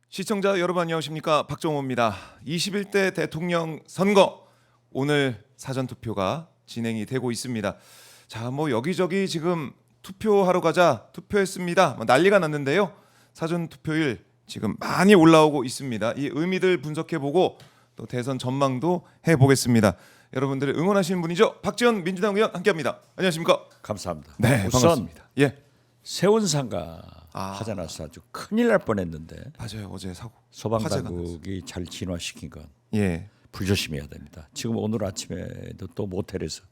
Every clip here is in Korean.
시청자 여러분 안녕하십니까, 박정호입니다. 21대 대통령 선거 오늘 사전투표가 진행이 되고 있습니다. 자, 여기저기 지금 투표하러 가자, 투표했습니다, 난리가 났는데요. 사전투표일 지금 많이 올라오고 있습니다. 이 의미들 분석해보고 또 대선 전망도 해보겠습니다. 여러분들을 응원하시는 분이죠, 박지원 민주당 의원 함께합니다. 안녕하십니까? 감사합니다. 네, 우선 반갑습니다. 예, 세운상가 하자 나서 아주 큰일 날 뻔했는데 맞아요. 어제 사고 소방당국이 잘 진화시킨 건 예, 불조심해야 됩니다. 지금 오늘 아침에도 또 모텔에서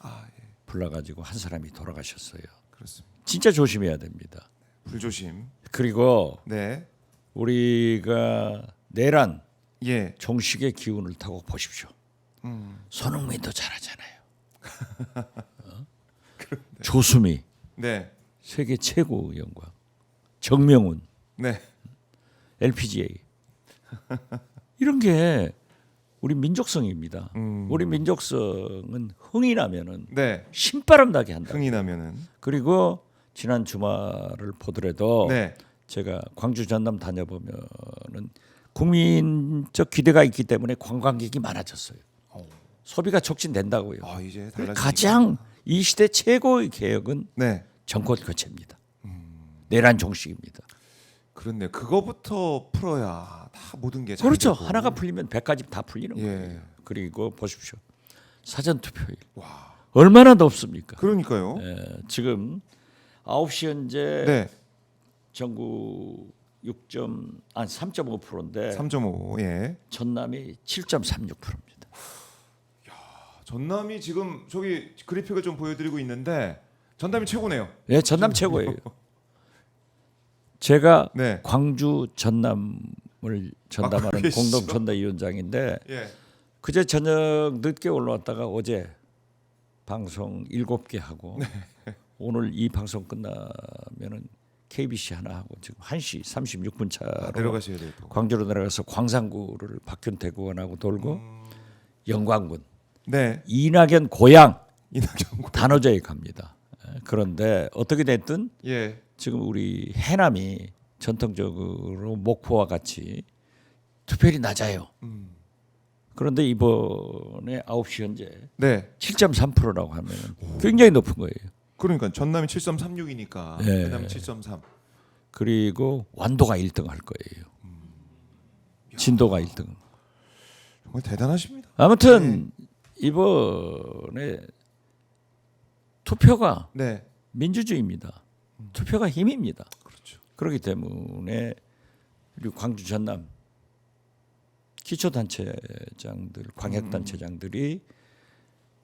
예, 불나가지고 한 사람이 돌아가셨어요. 그렇습니다. 진짜 조심해야 됩니다. 불조심. 그리고 네, 우리가 내란 예, 종식의 기운을 타고 보십시오. 손흥민도 잘하잖아요. 조수미 네, 세계 최고 영광, 정명훈 네, LPGA 이런 게 우리 민족성입니다. 우리 민족성은 흥이 나면은 네. 신바람 나게 한다. 흥이 나면은 그리고 지난 주말을 보더라도 네, 제가 광주 전남 다녀보면은 국민적 기대가 있기 때문에 관광객이 많아졌어요. 소비가 촉진된다고요. 이제 달라지니까. 가장 이 시대 최고의 개혁은 네, 정권 교체입니다. 내란 종식입니다. 그렇네. 그거부터 풀어야 다 모든 게 잘 그렇죠. 되고. 하나가 풀리면 100가지 다 풀리는 예. 거예요. 그리고 보십시오. 사전 투표일 얼마나 높습니까? 그러니까요. 지금 9시 현재 네, 전국 3.5%인데 3.5. 예. 전남이 7.36%입니다. 전남이 지금 저기 그래픽을 좀 보여드리고 있는데 전남이 최고네요. 네, 전남 최고예요. 제가 네. 광주 전남을 전담하는 그러시죠? 공동 전대위원장인데 예. 그제 저녁 늦게 올라왔다가 어제 방송 7개 하고 오늘 이 방송 끝나면은 KBC 하나 하고 지금 1시 36분 차로 내려가셔야 돼요. 또. 광주로 내려가서 광산구를 박균태 의원하고 돌고 영광군 네. 이낙연 고향 이낙연. 단오제에 갑니다. 그런데 어떻게 됐든 예. 지금 우리 해남이 전통적으로 목포와 같이 투표율이 낮아요. 그런데 이번에 9시 현재 네. 7.3%라고 하면 굉장히 높은 거예요. 그러니까 전남이 7.36이니까 예. 그다음에 7.3. 그리고 완도가 1등 할 거예요. 진도가 1등. 정말 대단하십니다. 아무튼 이번에 투표가 네. 민주주의입니다. 투표가 힘입니다. 그렇죠. 그렇기 때문에 우리 광주 전남 기초단체장들, 광역단체장들이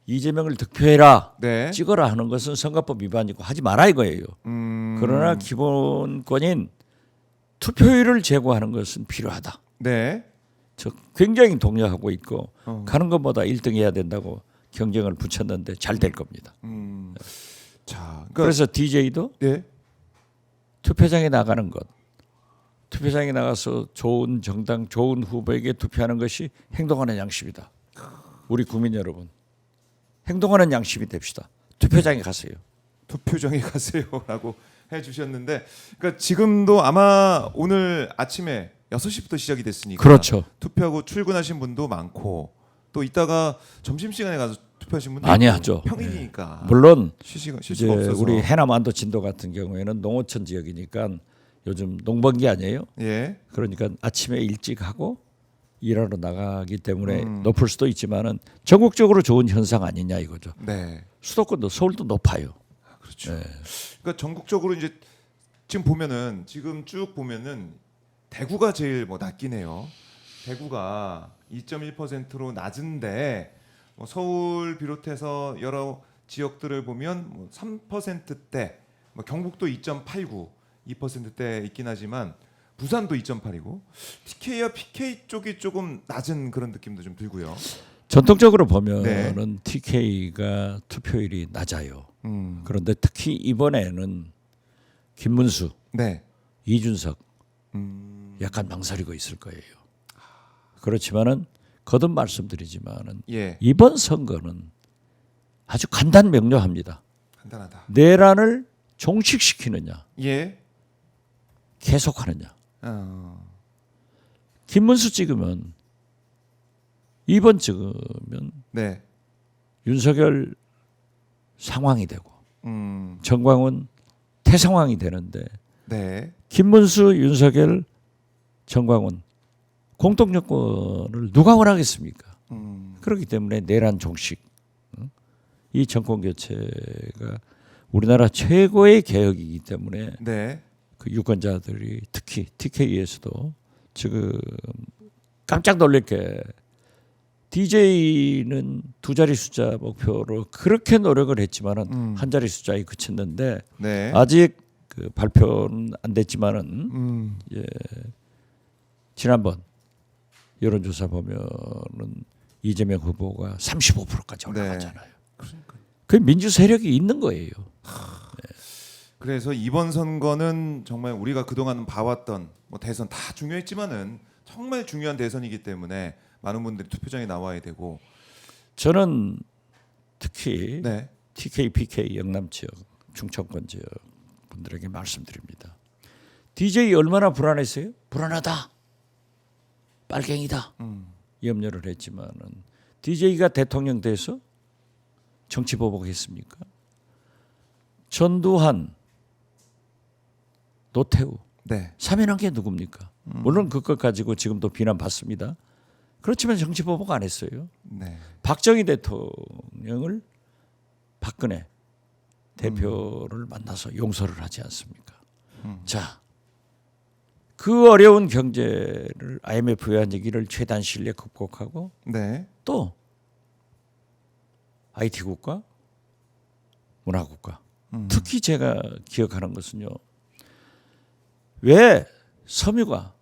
이재명을 득표해라, 네. 찍어라 하는 것은 선거법 위반이고 하지 마라 이거예요. 그러나 기본권인 투표율을 제고하는 것은 필요하다. 네. 저 굉장히 동의하고 있고 가는 것보다 1등해야 된다고 경쟁을 붙였는데 잘 될 겁니다. 자, 그러니까 그래서 DJ도 네. 투표장에 나가는 것, 투표장에 나가서 좋은 정당, 좋은 후보에게 투표하는 것이 행동하는 양심이다. 우리 국민 여러분, 행동하는 양심이 됩시다. 투표장에 가세요. 투표장에 가세요라고 해주셨는데, 그러니까 지금도 아마 오늘 아침에 6시부터 시작이 됐으니까 그렇죠. 투표하고 출근하신 분도 많고 또 이따가 점심시간에 가서 투표하신 분도 많이 있고, 하죠. 평일이니까 물론 쉴 이제 수가 없어서 우리 해남 안도 진도 같은 경우에는 농어촌 지역이니까 요즘 농번기 아니에요. 예. 그러니까 아침에 일찍 하고 일하러 나가기 때문에 높을 수도 있지만은 전국적으로 좋은 현상 아니냐 이거죠. 네. 수도권도 서울도 높아요. 그렇죠. 그러니까 전국적으로 이제 지금 보면은 지금 쭉 보면은 대구가 제일 낮긴 해요. 대구가 2.1%로 낮은데 서울 비롯해서 여러 지역들을 보면 3%대, 경북도 2.89, 2%대 있긴 하지만 부산도 2.8이고 TK와 PK 쪽이 조금 낮은 그런 느낌도 좀 들고요. 전통적으로 보면은 TK가 투표율이 낮아요. 그런데 특히 이번에는 김문수, 네. 이준석 약간 망설이고 있을 거예요. 그렇지만은 거듭 말씀드리지만은 예. 이번 선거는 아주 간단 명료합니다. 간단하다. 내란을 종식시키느냐, 예. 계속하느냐. 김문수 찍으면 2번 찍으면 네. 윤석열 상황이 되고 음. 정광훈 태상황이 되는데 네. 김문수, 윤석열, 정광훈 공동 여권을 누가 원하겠습니까? 그렇기 때문에 내란 종식, 이 정권 교체가 우리나라 최고의 개혁이기 때문에 네. 그 유권자들이 특히 TK에서도 지금 깜짝 놀랄 게 DJ는 두 자리 숫자 목표로 그렇게 노력을 했지만은 한 자리 숫자에 그쳤는데 네. 아직 그 발표는 안 됐지만은 음. 지난번 여론조사 보면은 이재명 후보가 35%까지 올라갔잖아요. 그 민주 세력이 있는 거예요. 그래서 이번 선거는 정말 우리가 그동안 봐왔던 뭐 대선 다 중요했지만은 정말 중요한 대선이기 때문에 많은 분들이 투표장에 나와야 되고 저는 특히 네. TK, PK 영남 지역, 충청권 지역 분들에게 말씀드립니다. DJ 얼마나 불안했어요? 불안하다. 빨갱이다. 염려를 했지만은 DJ가 대통령 돼서 정치 보복했습니까? 전두환, 노태우 네. 사면한 게 누굽니까? 물론 그것 가지고 지금도 비난받습니다. 그렇지만 정치 보복 안 했어요. 네. 박정희 대통령을 박근혜 대표를 만나서 용서를 하지 않습니까? 자, 그 어려운 경제를 IMF 외환위기를 최단 시일에 극복하고 네. 또 IT 국가, 문화 국가. 특히 제가 기억하는 것은요. 왜 섬유가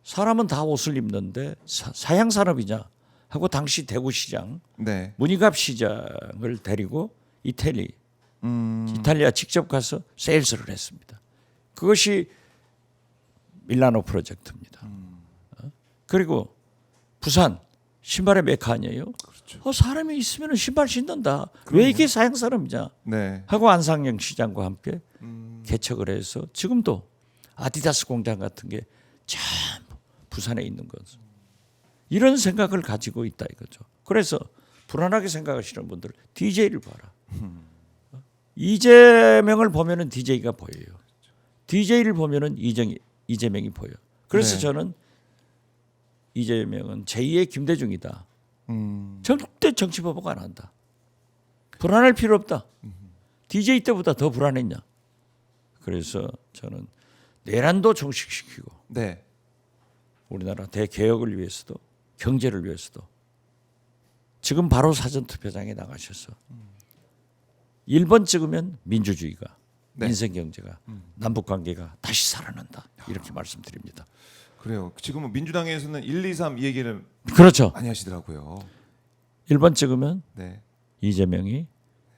사람은 다 옷을 입는데 사양 산업이냐 하고 당시 대구시장 네. 문희갑 시장을 데리고 이탈리아 직접 가서 세일스를 했습니다. 그것이 밀라노 프로젝트입니다. 그리고 부산 신발의 메카 아니에요? 그렇죠. 사람이 있으면 신발 신는다. 왜 이게 사양 산업이냐 네. 하고 안상영 시장과 함께 개척을 해서 지금도 아디다스 공장 같은 게 전부 부산에 있는 거죠. 이런 생각을 가지고 있다 이거죠. 그래서 불안하게 생각하시는 분들 DJ를 봐라. 이재명을 보면은 DJ가 보여요. DJ를 보면은 이재명이 보여. 그래서 네. 저는 이재명은 제2의 김대중이다. 절대 정치 보복 안 한다. 불안할 필요 없다. DJ 때보다 더 불안했냐. 그래서 저는 내란도 종식시키고 네. 우리나라 대개혁을 위해서도 경제를 위해서도 지금 바로 사전투표장에 나가셔서 1번 찍으면 민주주의가 네. 민생경제가 남북관계가 다시 살아난다. 이렇게 말씀드립니다. 그래요. 지금은 민주당에서는 1, 2, 3 이 얘기를 그렇죠. 많이 하시더라고요. 1번 찍으면 네. 이재명이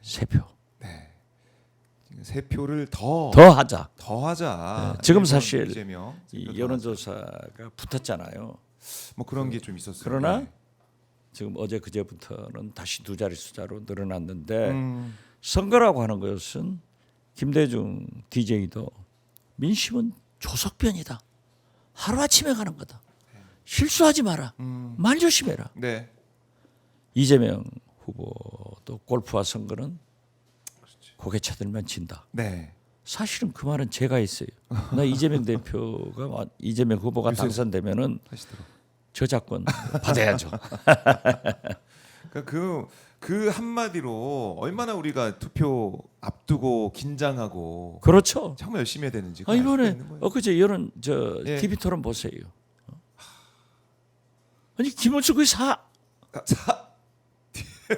3표. 네. 세 표를 더 더 하자. 하자. 네. 지금 일본 사실 이재명 이 여론조사가 붙었잖아요. 뭐 그런 게 좀 있었어요. 그러나 네. 지금 어제 그제부터는 다시 두 자리 숫자로 늘어났는데 음. 선거라고 하는 것은 김대중 DJ도 민심은 조석변이다. 하루아침에 가는 거다. 실수하지 마라. 말 조심해라. 네. 이재명 후보도 골프와 선거는 고개 쳐들면 진다. 네. 사실은 그 말은 제가 했어요. 나 이재명 후보가 요새 당선되면은 하시더라고요. 저작권 받아야죠. 그러니까 그 한마디로 얼마나 우리가 투표 앞두고 긴장하고 그렇죠. 정말 열심히 해야 되는지 이번에 엊그제 여론 예. TV 토론 보세요. 아니 김원수 그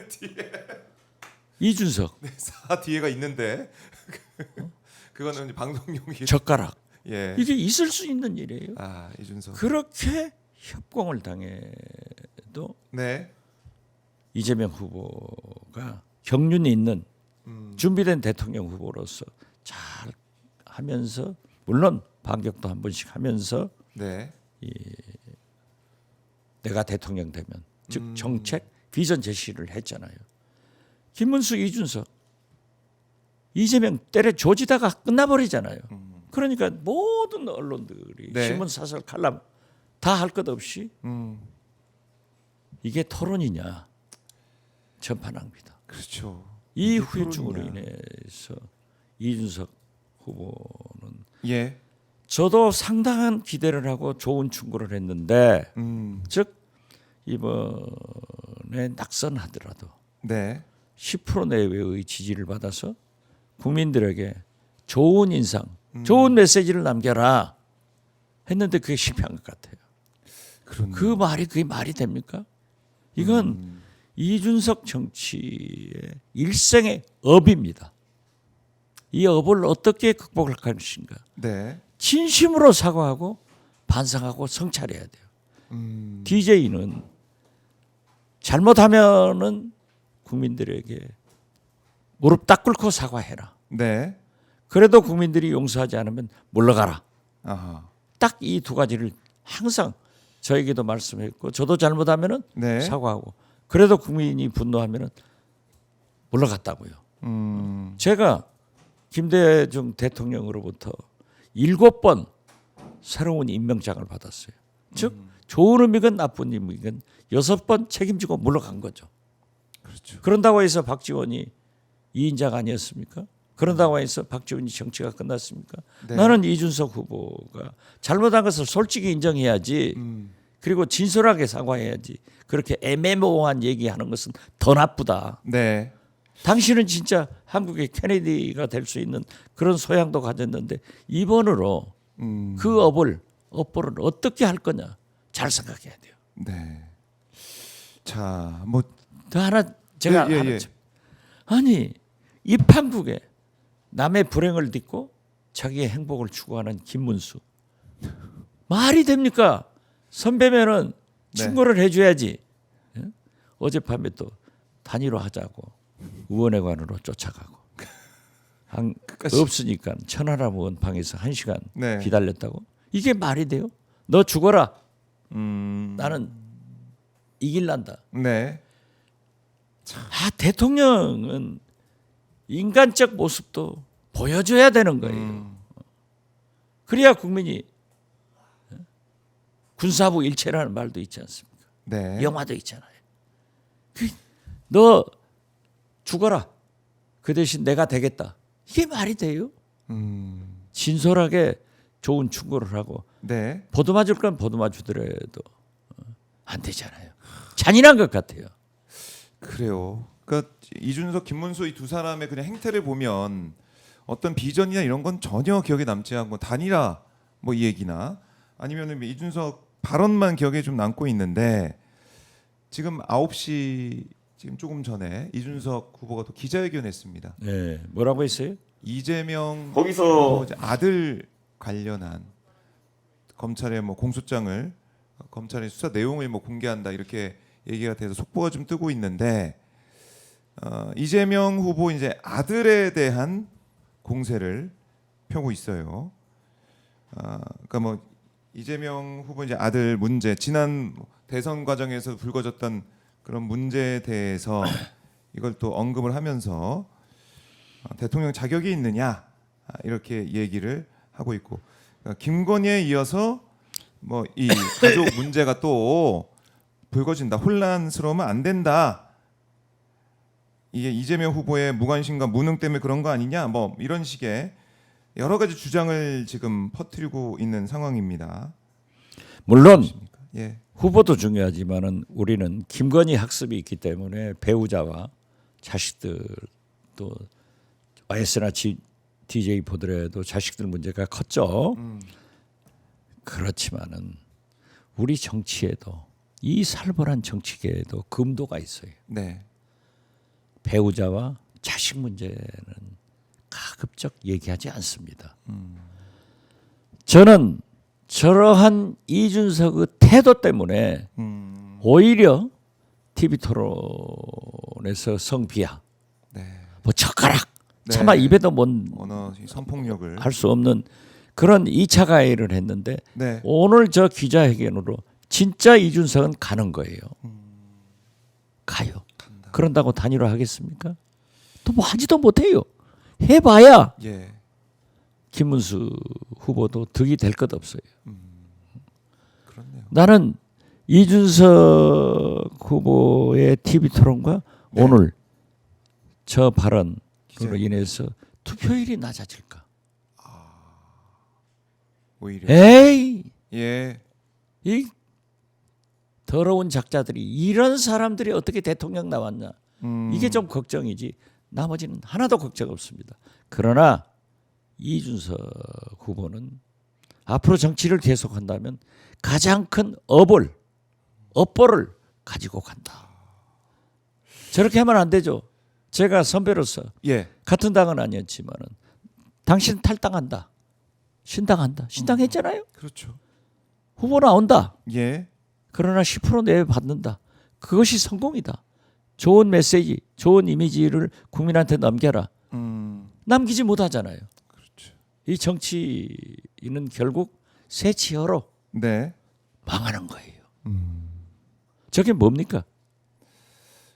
뒤에 이준석 사 뒤에가 있는데 그거는 이제 방송용이 젓가락 예. 이게 있을 수 있는 일이에요. 이준석. 그렇게 협공을 당해도 네. 이재명 후보가 경륜이 있는 준비된 대통령 후보로서 잘 하면서 물론 반격도 한 번씩 하면서 네. 내가 대통령 되면 즉 정책 비전 제시를 했잖아요. 김문수 이준석 이재명 때려 조지다가 끝나버리잖아요. 그러니까 모든 언론들이 네. 신문 사설 칼럼 다 할 것 없이 음. 이게 토론이냐 전파낭비다. 그렇죠. 이 이게 후유증으로 토론이냐. 인해서 이준석 후보는 예. 저도 상당한 기대를 하고 좋은 충고를 했는데 즉 이번에 낙선하더라도 네. 10% 내외의 지지를 받아서 국민들에게 좋은 인상, 좋은 메시지를 남겨라 했는데 그게 실패한 것 같아요. 그런. 그게 말이 됩니까? 이건 이준석 정치의 일생의 업입니다. 이 업을 어떻게 극복할 것인가? 네. 진심으로 사과하고 반성하고 성찰해야 돼요. DJ는 잘못하면은 국민들에게 무릎 딱 꿇고 사과해라. 네. 그래도 국민들이 용서하지 않으면 물러가라. 아하. 딱 이 두 가지를 항상 저에게도 말씀했고 저도 잘못하면은 네. 사과하고 그래도 국민이 분노하면은 물러갔다고요. 제가 김대중 대통령으로부터 7번 새로운 임명장을 받았어요. 즉 좋은 의미건 나쁜 의미건 6번 책임지고 물러간 거죠. 그렇죠. 그런다고 해서 박지원이 2인자가 아니었습니까? 그런다고 해서 박지원이 정치가 끝났습니까? 네. 나는 이준석 후보가 잘못한 것을 솔직히 인정해야지. 그리고 진솔하게 사과해야지. 그렇게 애매모호한 얘기하는 것은 더 나쁘다. 네. 당신은 진짜 한국의 케네디가 될 수 있는 그런 소양도 가졌는데 이번으로 그 업보를 어떻게 할 거냐 잘 생각해야 돼요. 네. 자, 뭐 더 하나 제가 예, 예, 하나 예. 아니 이 판국에 남의 불행을 딛고 자기의 행복을 추구하는 김문수 말이 됩니까? 선배면은 네. 충고를 해줘야지. 예? 어젯밤에 또 단일화하자고 의원회관으로 쫓아가고 끝까지. 없으니까 천하람 의원 방에서 1시간 네. 기다렸다고? 이게 말이 돼요? 너 죽어라. 음. 나는 이길란다. 네. 대통령은 인간적 모습도 보여줘야 되는 거예요. 그래야 국민이 군사부 일체라는 말도 있지 않습니까? 네. 영화도 있잖아요. 너 죽어라. 그 대신 내가 되겠다. 이게 말이 돼요? 진솔하게 좋은 충고를 하고 네. 보듬어줄 건 보듬어주더라도 안 되잖아요. 잔인한 것 같아요. 그래요. 그러니까 이준석, 김문수 이 두 사람의 그냥 행태를 보면 어떤 비전이나 이런 건 전혀 기억에 남지 않고 단일화 뭐 이 얘기나 아니면은 이준석 발언만 기억에 좀 남고 있는데 지금 9시 지금 조금 전에 이준석 후보가 또 기자회견했습니다. 네, 뭐라고 했어요? 이재명 거기서 후보 이제 아들 관련한 검찰의 뭐 공소장을 검찰의 수사 내용을 뭐 공개한다 이렇게 얘기가 돼서 속보가 좀 뜨고 있는데 이재명 후보 이제 아들에 대한 공세를 펴고 있어요. 그러니까 뭐 이재명 후보 이제 아들 문제 지난 대선 과정에서 불거졌던 그런 문제에 대해서 이걸 또 언급을 하면서 대통령 자격이 있느냐 이렇게 얘기를 하고 있고 김건희에 이어서 뭐 이 가족 문제가 또 불거진다 혼란스러우면 안 된다 이게 이재명 후보의 무관심과 무능 때문에 그런 거 아니냐 뭐 이런 식의 여러 가지 주장을 지금 퍼뜨리고 있는 상황입니다. 물론 예. 후보도 중요하지만은 우리는 김건희 학습이 있기 때문에 배우자와 자식들 또 YS나 DJ 보더라도 자식들 문제가 컸죠. 그렇지만은 우리 정치에도 이 살벌한 정치계에도 금도가 있어요. 네. 배우자와 자식 문제는 가급적 얘기하지 않습니다. 저는 저러한 이준석의 태도 때문에 오히려 TV 토론에서 성비야, 네. 뭐 젓가락, 네. 차마 입에도 못 언어 선폭력을 할 수 없는 그런 2차 가해를 했는데 네. 오늘 저 기자회견으로 진짜 이준석은 가는 거예요. 가요. 그런다고 단일화 하겠습니까? 또 뭐 하지도 못해요. 해봐야 예. 김문수 후보도 득이 될 것 없어요. 그렇네요. 나는 이준석 후보의 TV 토론과 네. 오늘 저 발언으로 기자회견. 인해서 투표율이 낮아질까? 오히려 에이, 예. 이 더러운 작자들이 이런 사람들이 어떻게 대통령 나왔냐? 이게 좀 걱정이지. 나머지는 하나도 걱정 없습니다. 그러나 이준석 후보는 앞으로 정치를 계속한다면 가장 큰 업보를 가지고 간다. 저렇게 하면 안 되죠. 제가 선배로서 예. 같은 당은 아니었지만은 당신 탈당한다. 신당한다. 신당했잖아요. 그렇죠. 후보 나온다. 예. 그러나 10% 내외 받는다. 그것이 성공이다. 좋은 메시지, 좋은 이미지를 국민한테 넘겨라. 남기지 못하잖아요. 그렇죠. 이 정치인은 결국 새 치어로 네. 망하는 거예요. 저게 뭡니까?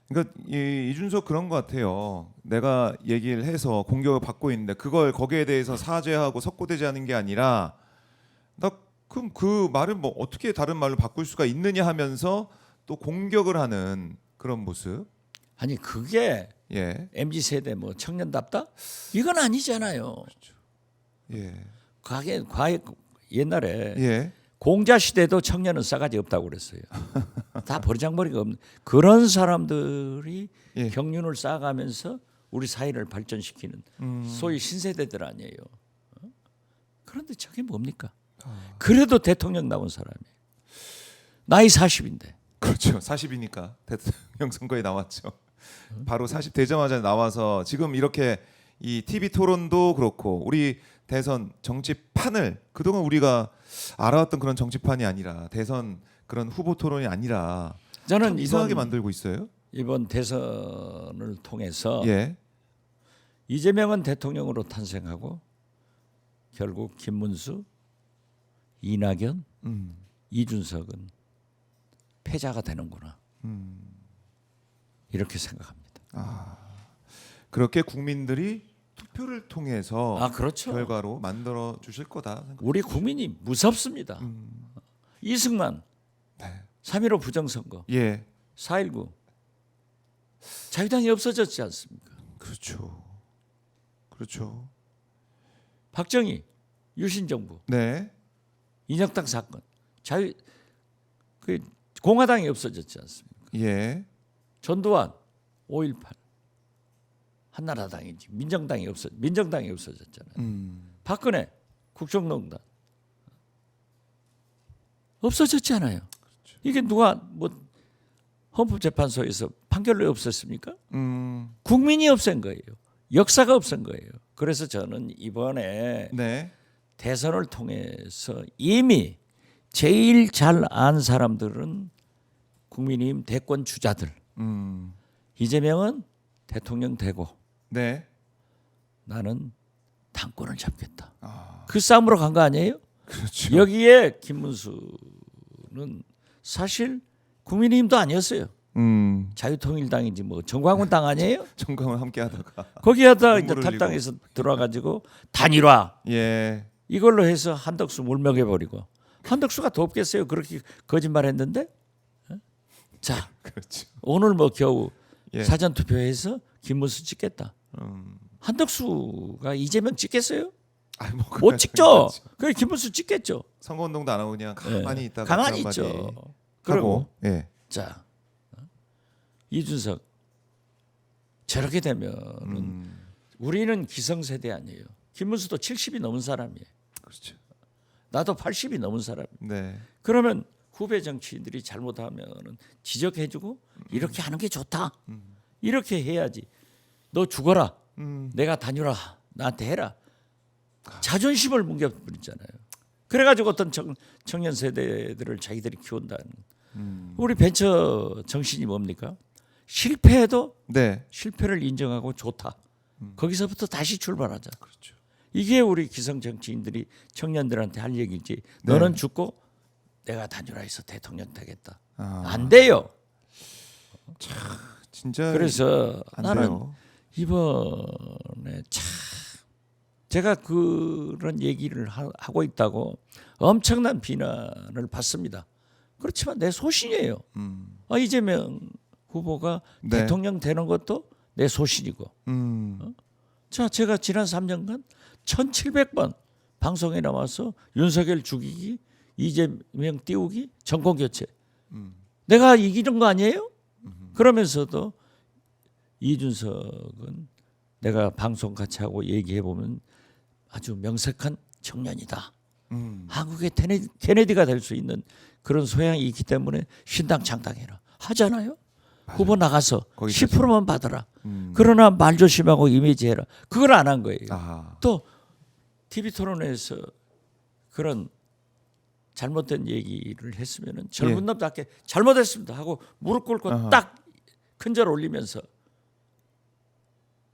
그러니까 이준석 그런 것 같아요. 내가 얘기를 해서 공격을 받고 있는데 그걸 거기에 대해서 사죄하고 석고대지하는 게 아니라 나 그럼 그 말을 뭐 어떻게 다른 말로 바꿀 수가 있느냐 하면서 또 공격을 하는 그런 모습. 아니 그게 예. MZ 세대 뭐 청년답다? 이건 아니잖아요. 예. 과거 옛날에 예. 공자 시대도 청년은 싸가지 없다고 그랬어요. 다 버르장머리가 없는 그런 사람들이 예. 경륜을 쌓아가면서 우리 사회를 발전시키는 소위 신세대들 아니에요. 그런데 저게 뭡니까? 그래도 대통령 나온 사람이에요. 나이 40인데. 그렇죠. 40이니까 대통령 선거에 나왔죠. 바로 40 되자마자 나와서 지금 이렇게 이 TV 토론도 그렇고 우리 대선 정치판을 그동안 우리가 알아왔던 그런 정치판이 아니라 대선 그런 후보 토론이 아니라 저는 이상하게 이번, 만들고 있어요. 이번 대선을 통해서 예. 이재명은 대통령으로 탄생하고 결국 김문수, 이낙연, 이준석은 패자가 되는구나. 이렇게 생각합니다. 그렇게 국민들이 투표를 통해서 그렇죠. 결과로 만들어 주실 거다. 우리 국민이 무섭습니다. 이승만, 네. 3.15 부정선거, 예. 4.19 자유당이 없어졌지 않습니까? 그렇죠. 그렇죠. 박정희, 유신정부, 네. 인혁당 사건, 공화당이 없어졌지 않습니까? 예. 전두환, 5.18 한나라당이지 민정당이 없어졌잖아요. 박근혜, 국정농단 없어졌잖아요. 이게 누가 뭐 헌법재판소에서 판결로 없었습니까? 국민이 없앤 거예요. 역사가 없앤 거예요. 그래서 저는 이번에 네. 대선을 통해서 이미 제일 잘 안 사람들은 국민의힘 대권 주자들. 이재명은 대통령 되고 네. 나는 당권을 잡겠다. 그 싸움으로 간 거 아니에요? 그렇죠. 여기에 김문수는 사실 국민의힘도 아니었어요. 자유통일당인지 뭐 정광훈 당 아니에요? 정강을 함께 하다가 거기에다 이제 눈물을 탈당해서 들어와가지고 단일화 예. 이걸로 해서 한덕수 물먹여 버리고 한덕수가 더 없겠어요? 그렇게 거짓말했는데. 자 그렇죠. 오늘 뭐 겨우 예. 사전 투표해서 김문수 찍겠다. 한덕수가 이재명 찍겠어요? 아이, 뭐 못 찍죠. 그 김문수 찍겠죠. 선거운동도 안 하고 그냥 가만히 있다가 가만히 그 있죠. 한마디 그리고 하고 예. 자 이준석 저렇게 되면은 우리는 기성세대 아니에요. 김문수도 70이 넘은 사람이에요. 그렇죠. 나도 80이 넘은 사람. 네. 그러면 후배 정치인들이 잘못하면은 지적해주고 이렇게 하는 게 좋다. 이렇게 해야지. 너 죽어라. 내가 다녀라. 나한테 해라. 자존심을 뭉겨버리잖아요. 그래가지고 어떤 청년 세대들을 자기들이 키운다는. 우리 벤처 정신이 뭡니까? 실패해도 네. 실패를 인정하고 좋다. 거기서부터 다시 출발하자. 그렇죠. 이게 우리 기성 정치인들이 청년들한테 할 얘기지. 네. 너는 죽고 내가 단일화해서 대통령 되겠다. 아. 안 돼요. 진짜 그래서 안 나는 돼요. 이번에 참 제가 그런 얘기를 하고 있다고 엄청난 비난을 받습니다. 그렇지만 내 소신이에요. 이재명 후보가 네. 대통령 되는 것도 내 소신이고. 자, 제가 지난 3년간 1,700번 방송에 나와서 윤석열 죽이기, 이재명 띄우기, 정권 교체. 내가 이기는 거 아니에요? 그러면서도 이준석은 내가 방송 같이 하고 얘기해 보면 아주 명색한 청년이다. 한국의 케네디가 될 수 있는 그런 소양이 있기 때문에 신당 창당해라 하잖아요. 맞아요. 후보 나가서 거기까지. 10%만 받아라. 그러나 말 조심하고 이미지 해라. 그걸 안 한 거예요. 아, 또 TV 토론에서 그런 잘못된 얘기를 했으면은 젊은 놈답게 잘못했습니다 하고 무릎 꿇고 딱 큰절 올리면서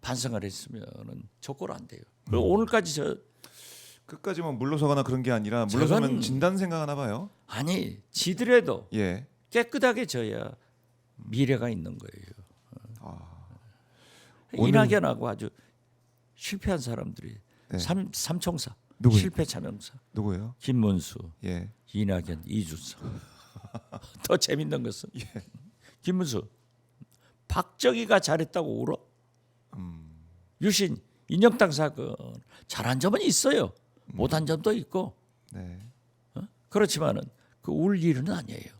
반성을 했으면은 족골 안 돼요. 그리고 오늘까지 저 끝까지 뭐 물러서거나 그런 게 아니라 물러서면 저건- 진다는 생각하나 봐요. 아니 지더라도 예. 깨끗하게 져야 미래가 있는 거예요. 오늘- 이낙연하고 아주 실패한 사람들이 네. 삼총사 누구요? 실패 차명사 누구예요? 김문수, 예. 이낙연, 이준석. 더 재밌는 것은 김문수 박정희가 잘했다고 울어. 유신 인혁당 사건 잘한 점은 있어요. 못한 점도 있고. 네. 그렇지만은 그 울 일은 아니에요.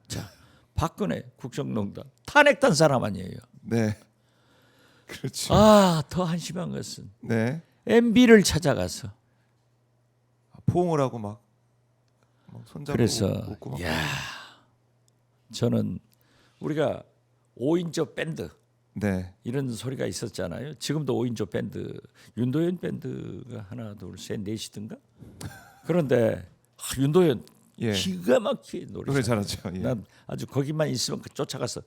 자, 박근혜 국정농단 탄핵된 사람 아니에요. 네. 그렇죠. 더 한심한 것은 네. MB를 찾아가서 포옹을 하고 막 손잡고 그래서 웃고 막. 야, 저는 우리가 5인조 밴드 네. 이런 소리가 있었잖아요. 지금도 5인조 밴드 윤도현 밴드가 하나 둘셋 넷이든가. 그런데 윤도현 예. 기가 막히게 노래 잘하죠. 예. 난 아주 거기만 있으면 쫓아가서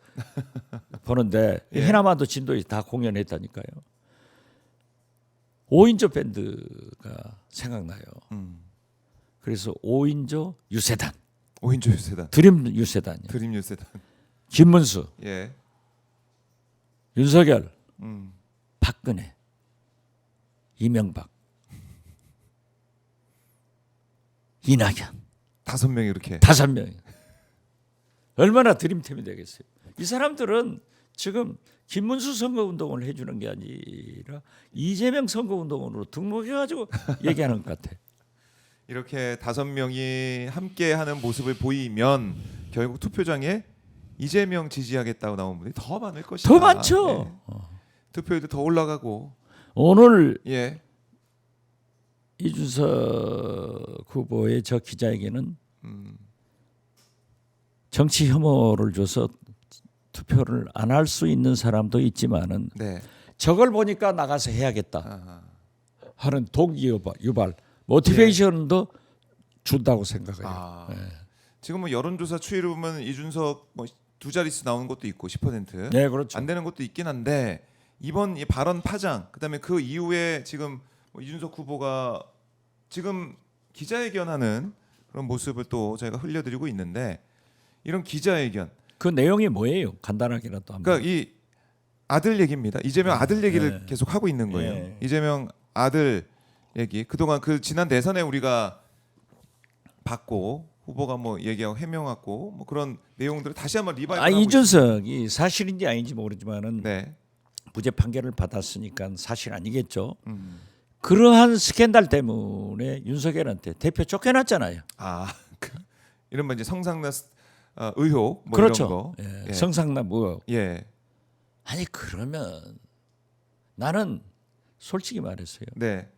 보는데 예. 해남한도 진도에 다 공연했다니까요. 5인조 밴드가 생각나요. 그래서 5인조 유세단, 5인조 유세단. 드림 유세단이요. 드림 유세단. 김문수, 예. 윤석열, 음. 박근혜, 이명박, 이낙연 5명이 이렇게. 5명. 얼마나 드림팀이 되겠어요. 이 사람들은 지금 김문수 선거운동을 해주는 게 아니라 이재명 선거운동으로 등록해가지고 얘기하는 것 같아. 이렇게 5명이 함께하는 모습을 보이면 결국 투표장에 이재명 지지하겠다고 나온 분이 더 많을 것이다. 더 많죠. 예. 투표율도 더 올라가고. 오늘 예. 이준석 후보의 저 기자에게는 정치 혐오를 줘서 투표를 안 할 수 있는 사람도 있지만은 네. 저걸 보니까 나가서 해야겠다 아하. 하는 동기유발, 모티베이션도 준다고 생각해요. 아. 지금 뭐 여론조사 추이를 보면 이준석 뭐 두 자릿수 나오는 것도 있고 10%. 네, 그렇죠. 안 되는 것도 있긴 한데 이번 이 발언 파장 그다음에 그 이후에 지금 뭐 이준석 후보가 지금 기자회견하는 그런 모습을 또 저희가 흘려드리고 있는데 이런 기자회견 그 내용이 뭐예요? 간단하게라도 한번. 그러니까 이 아들 얘기입니다. 이재명 아들 얘기를 계속 하고 있는 거예요. 네. 이재명 아들 얘기 그동안 그 지난 대선에 우리가 봤고 후보가 뭐 얘기하고 해명하고 뭐 그런 내용들을 다시 한번 리바이벌하고 이준석이 사실인지 아닌지 모르지만은 있습니다. 네. 무죄 판결을 받았으니까 사실 아니겠죠. 그러한 스캔들 때문에 윤석열한테 대표 쫓겨났잖아요. 이른바 이제 성상납 의혹 뭐 그렇죠. 이런 거. 예. 성상납 의혹. 예. 아니 그러면 나는 솔직히 말했어요. 네.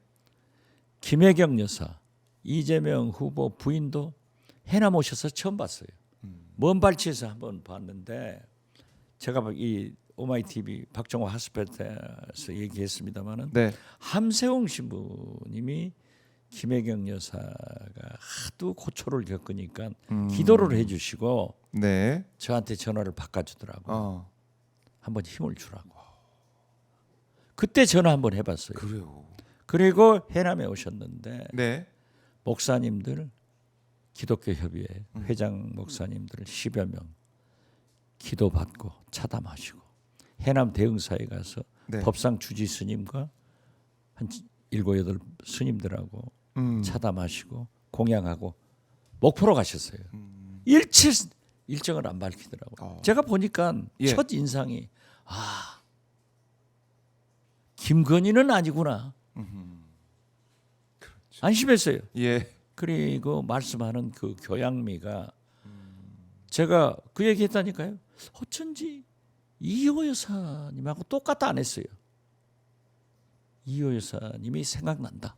김혜경 여사, 이재명 후보 부인도 해남 오셔서 처음 봤어요. 먼 발치에서 한번 봤는데 제가 이 오마이 TV 박정호 하스페트에서 얘기했습니다마는 네. 함세웅 신부님이 김혜경 여사가 하도 고초를 겪으니까 기도를 해주시고 네. 저한테 전화를 바꿔주더라고. 어. 한번 힘을 주라고. 그때 전화 한번 해봤어요. 그래요. 그리고 해남에 오셨는데 네. 목사님들 기독교 협의회 회장 목사님들 10여 명 기도받고 차담하시고 해남 대흥사에 가서 네. 법상 주지 스님과 한 일곱 여덟 스님들하고 차다 마시고 공양하고 목포로 가셨어요. 일정을 안 밝히더라고요. 제가 보니까 예. 첫 인상이 김건희는 아니구나. 안심했어요. 예. 그리고 말씀하는 그 교양미가 제가 그 얘기했다니까요. 어쩐지 이호 여사님하고 똑같다 안 했어요. 이호 여사님이 생각난다.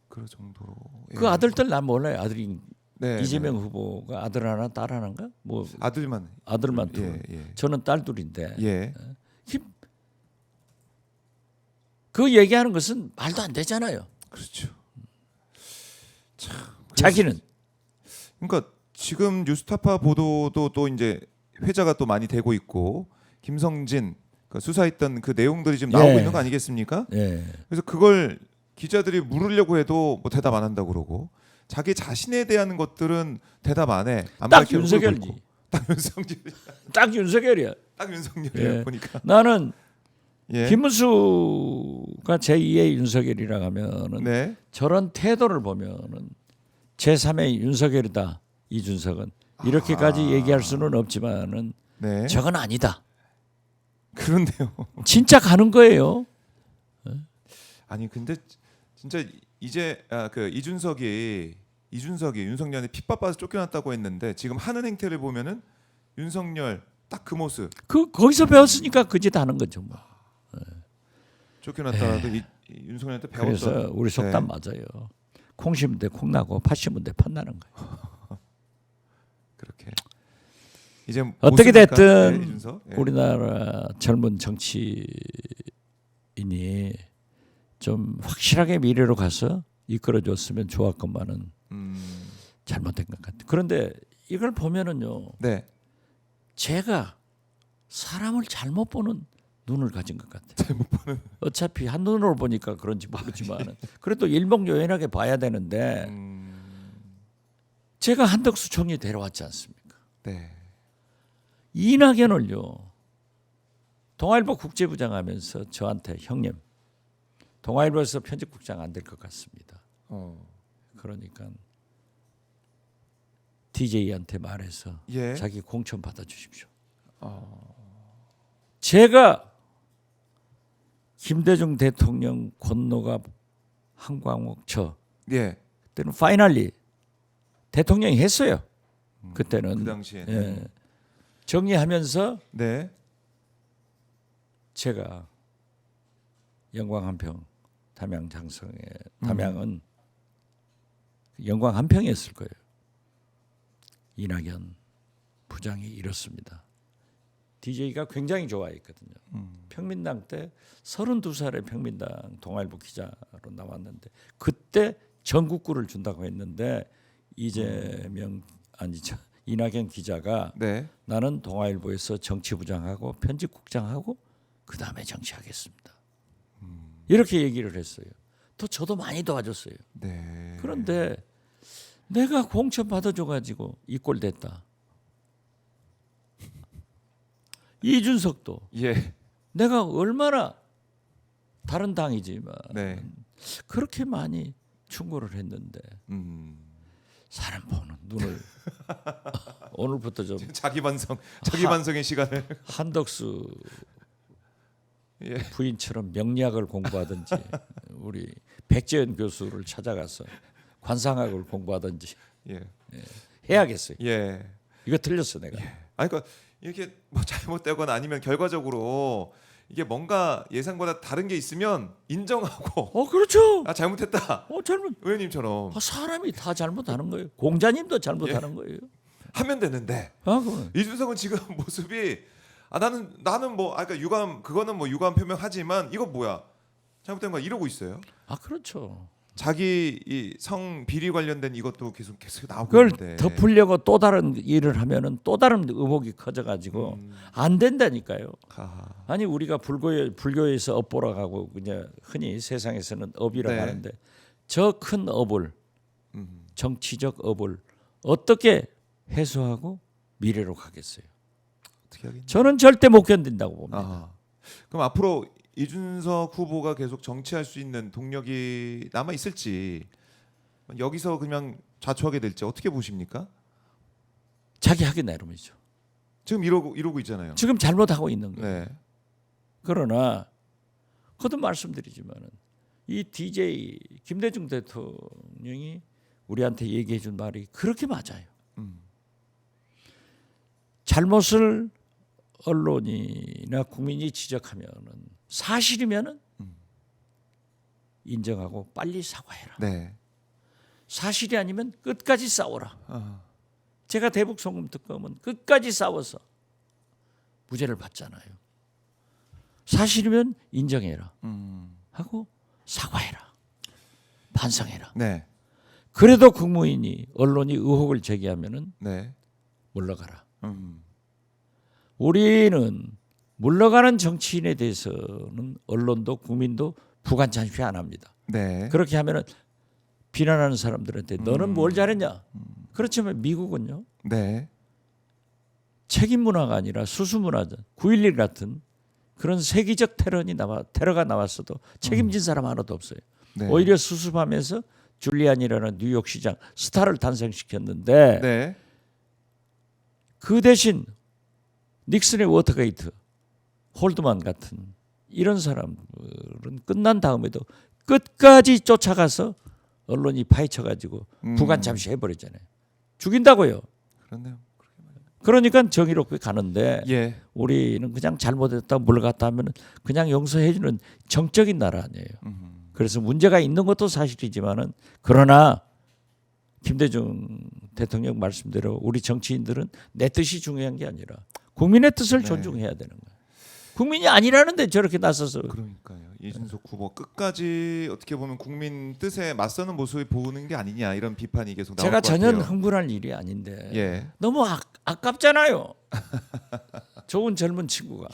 그 정도로. 그 아들들 난 몰라요. 아들이 네, 이재명 후보가 아들 하나 딸 하나인가? 뭐 아들만. 아들만 둘. 예. 저는 딸 둘인데. 예. 그 얘기하는 것은 말도 안 되잖아요. 그렇죠. 참. 자기는 그러니까 지금 뉴스타파 보도도 또 이제 회자가 또 많이 되고 있고 김성진 그 수사했던 그 내용들이 지금 나오고 예. 있는 거 아니겠습니까? 예. 그래서 그걸 기자들이 물으려고 해도 뭐 대답 안 한다고 그러고 자기 자신에 대한 것들은 대답 안 해. 안 딱 밝히고 윤석열이지. 그러고. 딱 윤석열. 딱 윤석열이야. 딱 윤석열이에요. 예. 보니까. 나는 예. 김문수가 제2의 윤석열이라 하면은 네. 저런 태도를 보면은 제3의 윤석열이다. 이준석은 이렇게까지 얘기할 수는 없지만은 네. 저건 아니다. 그런데요. 진짜 가는 거예요. 아니 근데 진짜 이제 그 이준석이 윤석열한테 핏바빠서 쫓겨났다고 했는데 지금 하는 행태를 보면은 윤석열 딱 그 모습 거기서 배웠으니까 그 짓 하는 거죠. 뭐. 쫓겨났다라도 윤석열한테 배웠던. 그래서 우리 속담 맞아요. 콩 심은 데 콩 나고 팥 심은 데 팥 나는 거예요. 그렇게 이제 어떻게 모습입니까? 됐든 네, 이준석? 예. 우리나라 젊은 정치인이 좀 확실하게 미래로 가서 이끌어줬으면 좋았건만은 잘못된 것 같아요. 그런데 이걸 보면은요, 네. 제가 사람을 잘못 보는 눈을 가진 것 같아요. 잘못 보는. 어차피 한 눈으로 보니까 그런지 모르지만 그래도 일목요연하게 봐야 되는데 제가 한덕수 총리 데려왔지 않습니까? 네. 이낙연을요, 동아일보 국제부장 하면서 저한테 형님, 동아일보에서 편집국장 안 될 것 같습니다. 그러니까 DJ한테 말해서 예. 자기 공천 받아주십시오. 제가 김대중 대통령, 권노갑, 한광옥 저 예. 그때는 파이널리 대통령이 했어요. 그때는 그 당시에. 예. 정리하면서 네. 제가 영광 한평 담양 장성에 담양은 영광 한평이었을 거예요. 이낙연 부장이 이렇습니다. DJ가 굉장히 좋아했거든요. 평민당 때 32살의 평민당 동아일보 기자로 나왔는데 그때 전국구를 준다고 했는데 이재명 이낙연 기자가 네. 나는 동아일보에서 정치부장하고 편집국장하고 그 다음에 정치하겠습니다. 이렇게 얘기를 했어요. 또 저도 많이 도와줬어요. 네. 그런데 내가 공천 받아줘가지고 이 꼴 됐다. 이준석도 예. 내가 얼마나 다른 당이지만 네. 그렇게 많이 충고를 했는데 사람 보는 눈을 오늘부터 좀 자기 반성의 시간을. 한덕수 예. 부인처럼 명리학을 공부하든지 우리 백재현 교수를 찾아가서 관상학을 공부하든지 예. 해야겠어요. 예. 이거 틀렸어 내가. 아니 그러니까 이렇게 뭐 잘못되거나 아니면 결과적으로 이게 뭔가 예상보다 다른 게 있으면 인정하고 그렇죠. 아 잘못했다. 잘못. 의원님처럼 사람이 다 잘못하는 거예요. 공자님도 잘못하는 거예요. 하면 되는데 그럼. 이준석은 지금 모습이 나는 뭐 아까 유감 그거는 뭐 유감 표명하지만 이거 뭐야 잘못된 거야 이러고 있어요. 그렇죠. 자기 이 성 비리 관련된 이것도 계속 나오고 그걸 있는데 덮으려고 또 다른 일을 하면은 또 다른 의혹이 커져가지고 안 된다니까요. 하하. 아니 우리가 불교에서 업보라 하고 그냥 흔히 세상에서는 업이라고 네. 하는데 저 큰 업을 정치적 업을 어떻게 해소하고 미래로 가겠어요? 어떻게 하겠냐. 저는 절대 못 견딘다고 봅니다. 그럼 앞으로 이준석 후보가 계속 정치할 수 있는 동력이 남아 있을지 여기서 그냥 좌초하게 될지 어떻게 보십니까? 자기 하기 나름이죠. 지금 이러고 있잖아요. 지금 잘못하고 있는 거예요. 네. 그러나 거듭 말씀드리지만은 이 DJ 김대중 대통령이 우리한테 얘기해 준 말이 그렇게 맞아요. 잘못을 언론이나 국민이 지적하면은 사실이면은 인정하고 빨리 사과해라. 네. 사실이 아니면 끝까지 싸워라. 아, 제가 대북 송금 특검은 끝까지 싸워서 무죄를 받잖아요. 사실이면 인정해라 하고 사과해라. 반성해라. 네. 그래도 국무인이 언론이 의혹을 제기하면은 네. 물러가라. 음. 우리는 물러가는 정치인에 대해서는 언론도 국민도 부관 잠시 안 합니다. 네. 그렇게 하면은 비난하는 사람들한테 너는 뭘 잘했냐? 그렇지만 미국은요. 네. 책임 문화가 아니라 수수 문화죠. 9.11 같은 그런 세계적 테러가 나왔어도 책임진 사람 하나도 없어요. 네. 오히려 수습하면서 줄리안이라는 뉴욕 시장 스타를 탄생시켰는데 네. 그 대신 닉슨의 워터게이트, 홀드만 같은 이런 사람들은 끝난 다음에도 끝까지 쫓아가서 언론이 파헤쳐가지고 부관 잠시 해버렸잖아요. 죽인다고요. 그렇네요. 그러니까 정의롭게 가는데 예. 우리는 그냥 잘못했다 물러갔다 하면 그냥 용서해주는 정적인 나라 아니에요. 그래서 문제가 있는 것도 사실이지만은 그러나 김대중 대통령 말씀대로 우리 정치인들은 내 뜻이 중요한 게 아니라 국민의 뜻을 네. 존중해야 되는 거예요. 국민이 아니라는데 저렇게 나서서 그러니까요. 이준석 후보 끝까지 어떻게 보면 국민 뜻에 맞서는 모습을 보는 게 아니냐 이런 비판이 계속 나올 제가 것 전혀 같아요. 흥분할 일이 아닌데 예. 너무 아깝잖아요. 좋은 젊은 친구가.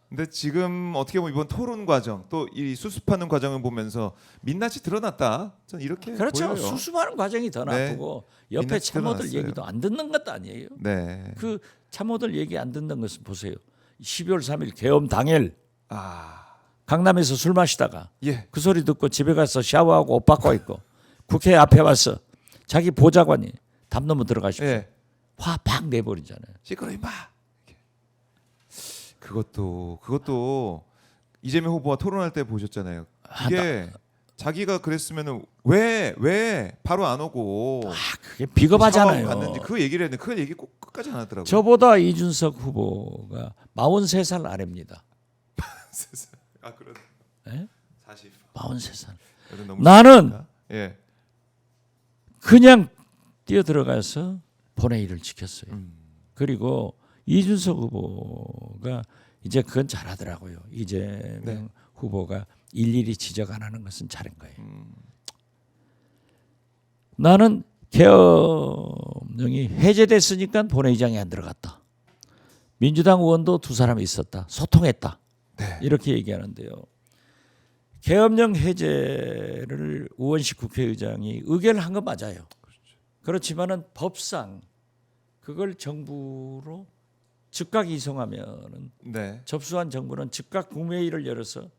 근데 지금 어떻게 보면 이번 토론 과정 또 이 수습하는 과정을 보면서 민낯이 드러났다. 저는 이렇게 그렇죠. 보여요. 수습하는 과정이 더 네. 나쁘고 옆에 민낯이 참모들 드러났어요. 얘기도 안 듣는 것도 아니에요. 네. 그 참모들 얘기 안 듣는 것은 보세요. 12월 3일 계엄 당일 아. 강남에서 술 마시다가 예. 그 소리 듣고 집에 가서 샤워하고 옷 바꿔 입고 국회 앞에 와서 자기 보좌관이 담 넘어 들어가십시오. 예. 화 팍 내버리잖아요. 시끄러 임마. 그것도 이재명 후보와 토론할 때 보셨잖아요. 이게 자기가 그랬으면은 왜 바로 안 오고 그게 비겁하잖아요. 샤워하고 갔는지 그 얘기를 했는데 그 얘기 꼭 끝까지 안 하더라고요. 저보다 이준석 후보가 43살 아래입니다. 아 그런. 네? 40. 43살. 너무 나는 심합니다. 예. 그냥 뛰어들어가서 본회의를 지켰어요. 그리고 이준석 후보가 이제 그건 잘하더라고요. 이재명 네. 후보가 일일이 지적 안 하는 것은 잘한 거예요. 나는 계엄령이 해제됐으니까 본회의장에 안 들어갔다. 민주당 의원도 두 사람이 있었다. 소통했다. 네. 이렇게 얘기하는데요. 계엄령 해제를 우원식 국회의장이 의결한 건 맞아요. 그렇지만은 법상 그걸 정부로 즉각 이송하면은 네. 접수한 정부는 즉각 국무회의를 열어서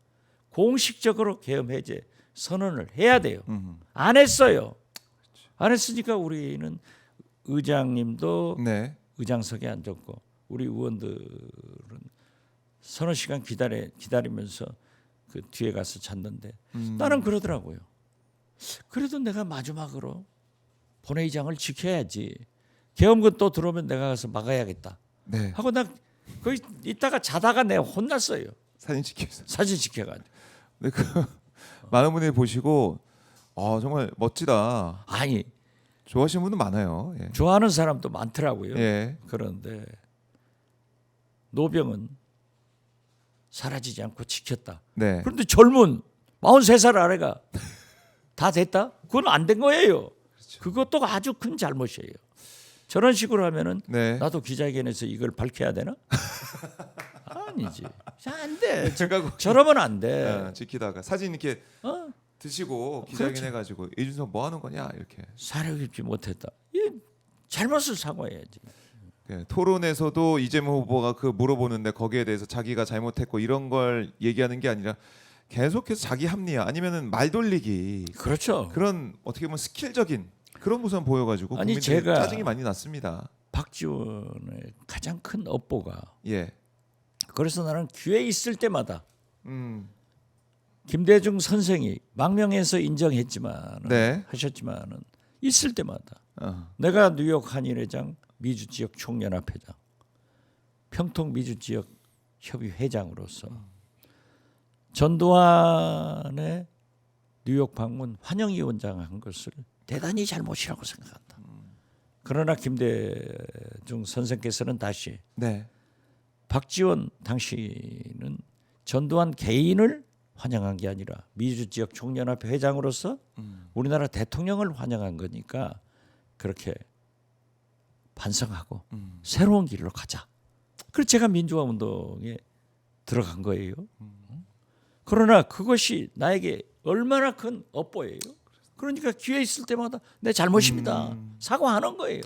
공식적으로 계엄 해제 선언을 해야 돼요. 안 했어요. 안 했으니까 우리는 의장님도 네. 의장석에 앉았고 우리 의원들은 서너 시간 기다리면서 그 뒤에 가서 잤는데 나는 그러더라고요. 그래도 내가 마지막으로 본회의장을 지켜야지. 계엄군 또 들어오면 내가 가서 막아야겠다. 네. 하고 나 거기 있다가 자다가 내가 혼났어요. 사진 찍혀서. 사진 지켜가지고. 네, 그 많은 분들이 보시고 정말 멋지다. 아니 좋아하시는 분도 많아요. 예. 좋아하는 사람도 많더라고요. 예. 그런데 노병은 사라지지 않고 지켰다. 네. 그런데 젊은 43살 아래가 다 됐다? 그건 안 된 거예요. 그것도 아주 큰 잘못이에요. 저런 식으로 하면은 네. 나도 기자회견에서 이걸 밝혀야 되나? 아니지. 안 돼. 저러면 안 돼. 지키다가 사진 이렇게 어? 드시고 기자회견 해가지고 이준석 뭐 하는 거냐 이렇게. 사려 깊지 못했다. 이 잘못을 사과해야지. 토론에서도 이재명 후보가 그 물어보는데 거기에 대해서 자기가 잘못했고 이런 걸 얘기하는 게 아니라 계속해서 자기 합리화 아니면은 말 돌리기 그렇죠. 그런 어떻게 보면 스킬적인 그런 모습 보여가지고 아니, 국민들이 제가 짜증이 많이 났습니다. 박지원의 가장 큰 업보가 예, 그래서 나는 기회 있을 때마다 음, 김대중 선생이 망명해서 인정했지만 네, 하셨지만은 있을 때마다 내가 내가 뉴욕 한일회장 미주 지역 총연합회장 평통 미주 지역 협의 회장으로서 전두환의 뉴욕 방문 환영위원장 한 것을 대단히 잘못이라고 생각한다. 그러나 김대중 선생께서는 다시 네, 박지원 당시는 전두환 개인을 환영한 게 아니라 미주 지역 총연합회 회장으로서 우리나라 대통령을 환영한 거니까 그렇게 반성하고 새로운 길로 가자. 그래서 제가 민주화 운동에 들어간 거예요. 그러나 그것이 나에게 얼마나 큰 업보예요. 그러니까 기회 있을 때마다 내 잘못입니다. 사과하는 거예요.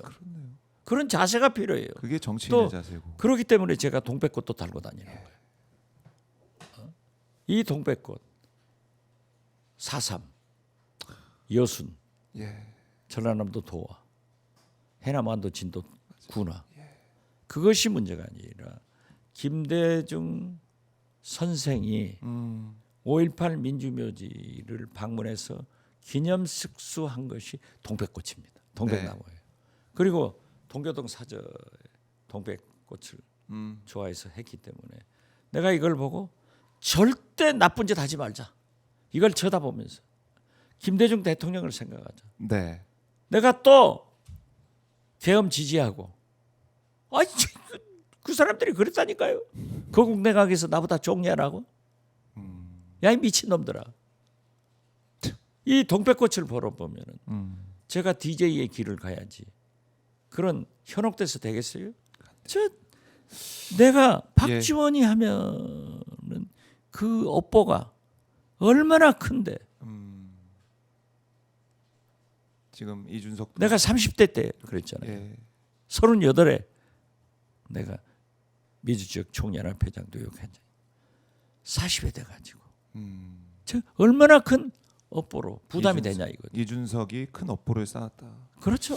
그런 자세가 필요해요. 그게 정치인의 또 자세고. 그렇기 때문에 제가 동백꽃도 달고 다니는 거예요. 이 동백꽃 4.3 여순 예, 전라남도 도화 해남완도 진도 군화 그것이 문제가 아니라 김대중 선생이 5.18 민주묘지를 방문해서 기념식수한 것이 동백꽃입니다. 동백나무예요. 그리고 동교동 사저에 동백꽃을 좋아해서 했기 때문에 내가 이걸 보고 절대 나쁜 짓 하지 말자. 이걸 쳐다보면서 김대중 대통령을 생각하자. 네, 내가 또 계엄 지지하고 아니 그 사람들이 그랬다니까요. 거국 내각에서 나보다 종례하라고. 야 이 미친놈들아. 이 동백꽃을 보러 보면은 제가 DJ의 길을 가야지. 그런 현혹돼서 되겠어요? 내가 박지원이 하면은 그 업보가 얼마나 큰데. 지금 이준석 내가 30대 때 그랬잖아요. 예, 38에 내가 미주지역 총연합회장도 욕했잖아요. 40에 돼가지고 저 얼마나 큰 업보로 부담이 되냐 이거죠. 이준석이 큰 업보를 쌓았다. 그렇죠.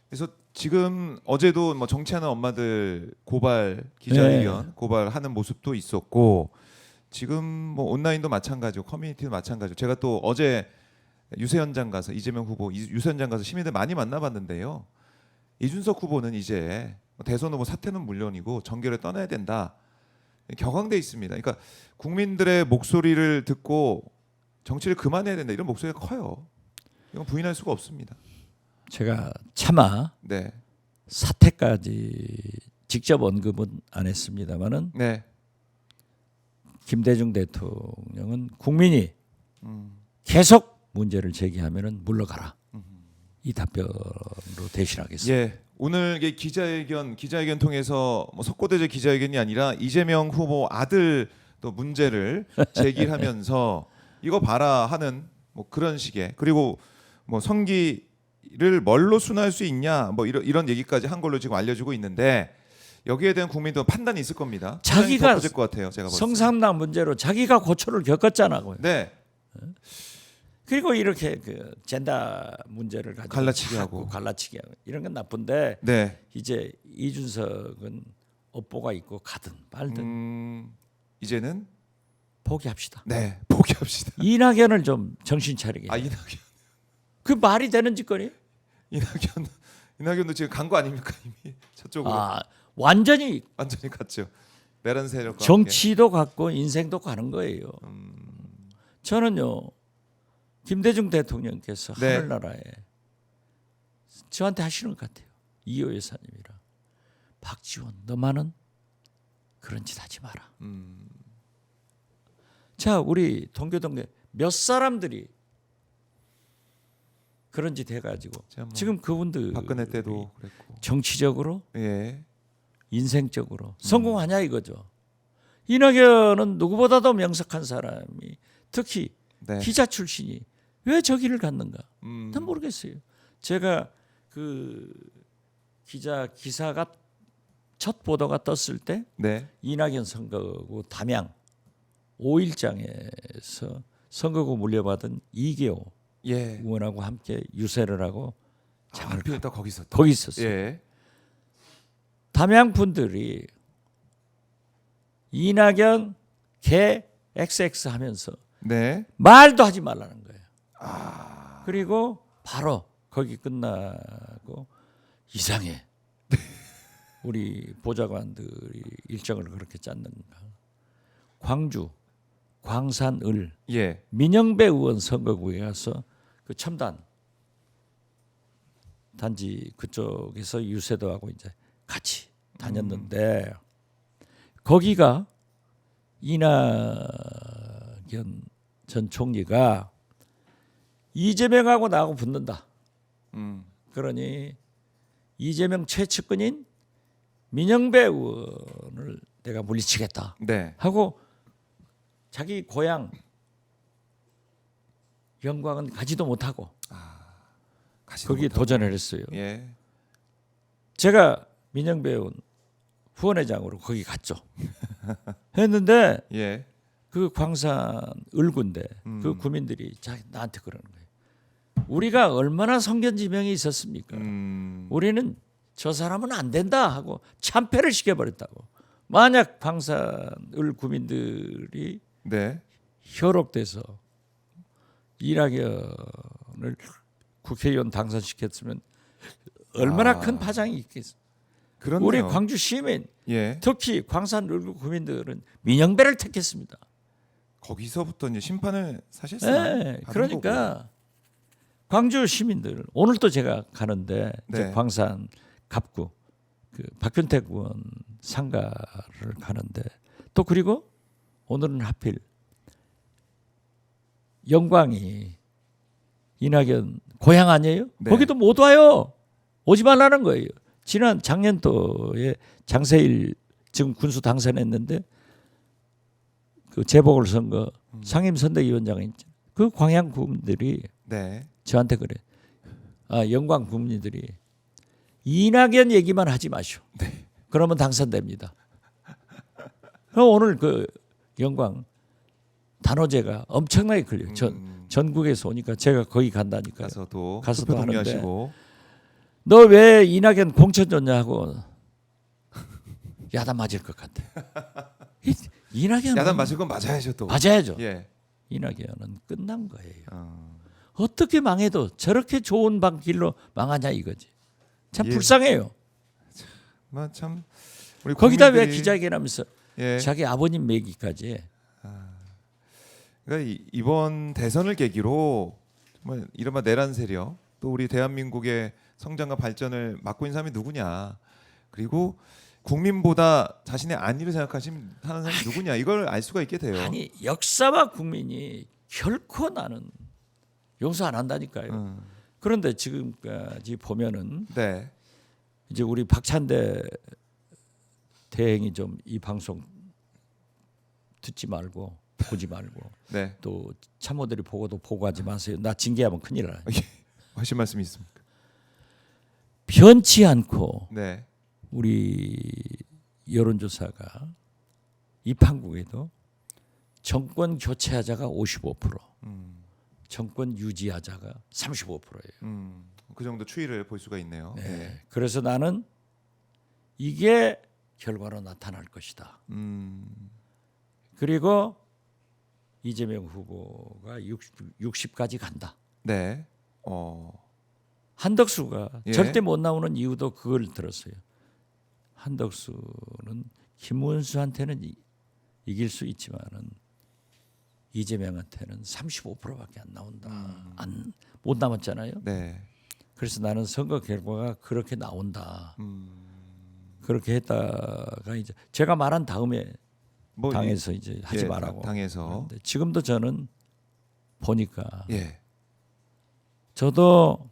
그래서 지금 어제도 뭐 정치하는 엄마들 고발 기자회견 고발하는 모습도 있었고 지금 뭐 온라인도 마찬가지고 커뮤니티도 마찬가지고 제가 또 어제 유세현장 가서 이재명 후보 유세현장 가서 시민들 많이 만나봤는데요. 이준석 후보는 이제 대선 후보 사퇴는 물론이고 정계를 떠나야 된다. 격앙돼 있습니다. 그러니까 국민들의 목소리를 듣고 정치를 그만해야 된다 이런 목소리가 커요. 이건 부인할 수가 없습니다. 제가 차마 네, 사태까지 직접 언급은 안 했습니다만은 네, 김대중 대통령은 국민이 계속 문제를 제기하면은 물러가라. 이 답변으로 대신하겠습니다. 예. 오늘 이게 기자회견 통해서 뭐 석고대제 기자회견이 아니라 이재명 후보 아들 또 문제를 제기하면서 이거 봐라 하는 뭐 그런 식의 그리고 뭐 성기를 뭘로 순화할 수 있냐 뭐 이런 얘기까지 한 걸로 지금 알려주고 있는데 여기에 대한 국민도 판단이 있을 겁니다. 자기가 것 같아요. 제가 봤을 때. 성삼남 문제로 자기가 고초를 겪었잖아요. 네. 그리고 이렇게 그 젠더 문제를 가지고 갈라치기 자꾸 하고. 갈라치기 하고 이런 건 나쁜데 네. 이제 이준석은 업보가 있고 가든 말든 이제는 포기합시다. 네 포기합시다. 이낙연을 좀 정신 차리게. 아 이낙연 그 말이 되는 짓거리? 이낙연도 지금 간 거 아닙니까 이미 저쪽으로 완전히 갔죠. 내란 세력과 정치도 갖고 인생도 가는 거예요. 저는요 김대중 대통령께서 네. 하늘나라에 저한테 하시는 것 같아요. 이호 여사님이랑 박지원 너만은 그런 짓 하지 마라. 자 우리 동교동에 몇 사람들이 그런 짓 해가지고 뭐 지금 그분들 박근혜 때도 그랬고 정치적으로 예. 인생적으로 성공하냐 이거죠. 이낙연은 누구보다도 명석한 사람이 특히 네. 기자 출신이 왜 저 길을 갔는가? 난 모르겠어요. 제가 그 기사가 첫 보도가 떴을 때 네. 이낙연 선거구 담양 5일장에서 선거구 물려받은 이계호 예. 의원하고 함께 유세를 하고 하필 또 거기서 또. 거기 있었어요. 예. 담양 분들이 이낙연 개 XX 하면서 네. 말도 하지 말라는 거예요. 그리고 바로 거기 끝나고 이상해. 우리 보좌관들이 일정을 그렇게 짰는가. 광주 광산을 예. 민영배 의원 선거구에 가서 그 첨단 단지 그쪽에서 유세도 하고 이제 같이 다녔는데 거기가 이낙연 전 총리가 이재명하고 나하고 붙는다. 그러니 이재명 최측근인 민영배 의원을 내가 물리치겠다 네. 하고 자기 고향 영광은 가지도 못하고 가시도 거기에 못하고. 도전을 했어요. 예. 제가 민영배 의원 후원회장으로 거기 갔죠. 했는데 예. 그 광산 을군데 그 구민들이 나한테 그러는 거예요. 우리가 얼마나 성견지명이 있었습니까? 우리는 저 사람은 안 된다 하고 참패를 시켜버렸다고. 만약 광산 을 구민들이 네. 혈옥돼서 이낙연을 국회의원 당선시켰으면 얼마나 큰 파장이 있겠어. 그렇네요. 우리 광주 시민 예. 특히 광산 을구 구민들은 민영배를 택했습니다. 거기서부터 이제 심판을 사실상 네, 그러니까 광주 시민들 오늘도 제가 가는데 이제 네. 광산 갑구 그 박균택 의원 상가를 가는데 또 그리고 오늘은 하필 영광이 이낙연 고향 아니에요? 네. 거기도 못 와요. 오지 말라는 거예요. 지난 작년도에 장세일 지금 군수 당선했는데 그 재보궐 선거 상임선대위원장이 그 광양 구민들이 네. 저한테 그래. 영광 국민들이 이낙연 얘기만 하지 마시오. 네. 그러면 당선됩니다. 그럼 오늘 그 영광 단오제가 엄청나게 걸려요. 전국에서 오니까 제가 거기 간다니까요. 가서도 가서도 투표 하는데 동의하시고. 너 왜 이낙연 공천 줬냐 하고 야단 맞을 것 같아. 이낙연은 야단 맞을 건 맞아야죠 또. 맞아야죠. 예. 이낙연은 끝난 거예요. 어떻게 망해도 저렇게 좋은 길로 망하냐 이거지. 참 예. 불쌍해요. 참 우리 거기다 왜 국민들이- 기자회견하면서 예. 자기 아버님 매기까지 그러니까 이번 대선을 계기로 정말 이른바 내란 세력 또 우리 대한민국의 성장과 발전을 막고 있는 사람이 누구냐 그리고 국민보다 자신의 안위를 생각하는 사람이 누구냐 이걸 알 수가 있게 돼요. 아니 역사와 국민이 결코 나는 용서 안 한다니까요. 그런데 지금까지 보면은 네. 이제 우리 박찬대 대행이 좀 이 방송 듣지 말고 보지 말고 네. 또 참모들이 보고도 보고하지 마세요. 나 징계하면 큰일 나요. 하실 말씀이 있습니까? 변치 않고 네. 우리 여론조사가 이 판국에도 정권 교체하자가 55%, 정권 유지하자가 35%예요. 그 정도 추이를 볼 수가 있네요. 네. 네. 그래서 나는 이게 결과로 나타날 것이다. 그리고 이재명 후보가 60까지 간다. 네. 한덕수가 예. 절대 못 나오는 이유도 그걸 들었어요. 한덕수는 김문수한테는 이길 수 있지만은 이재명한테는 35%밖에 안 나온다. 못 남았잖아요. 네. 그래서 나는 선거 결과가 그렇게 나온다. 그렇게 했다가 이제 제가 말한 다음에 뭐 당에서 이제 하지 예, 말라고. 당에서. 그런데 지금도 저는 보니까 예. 저도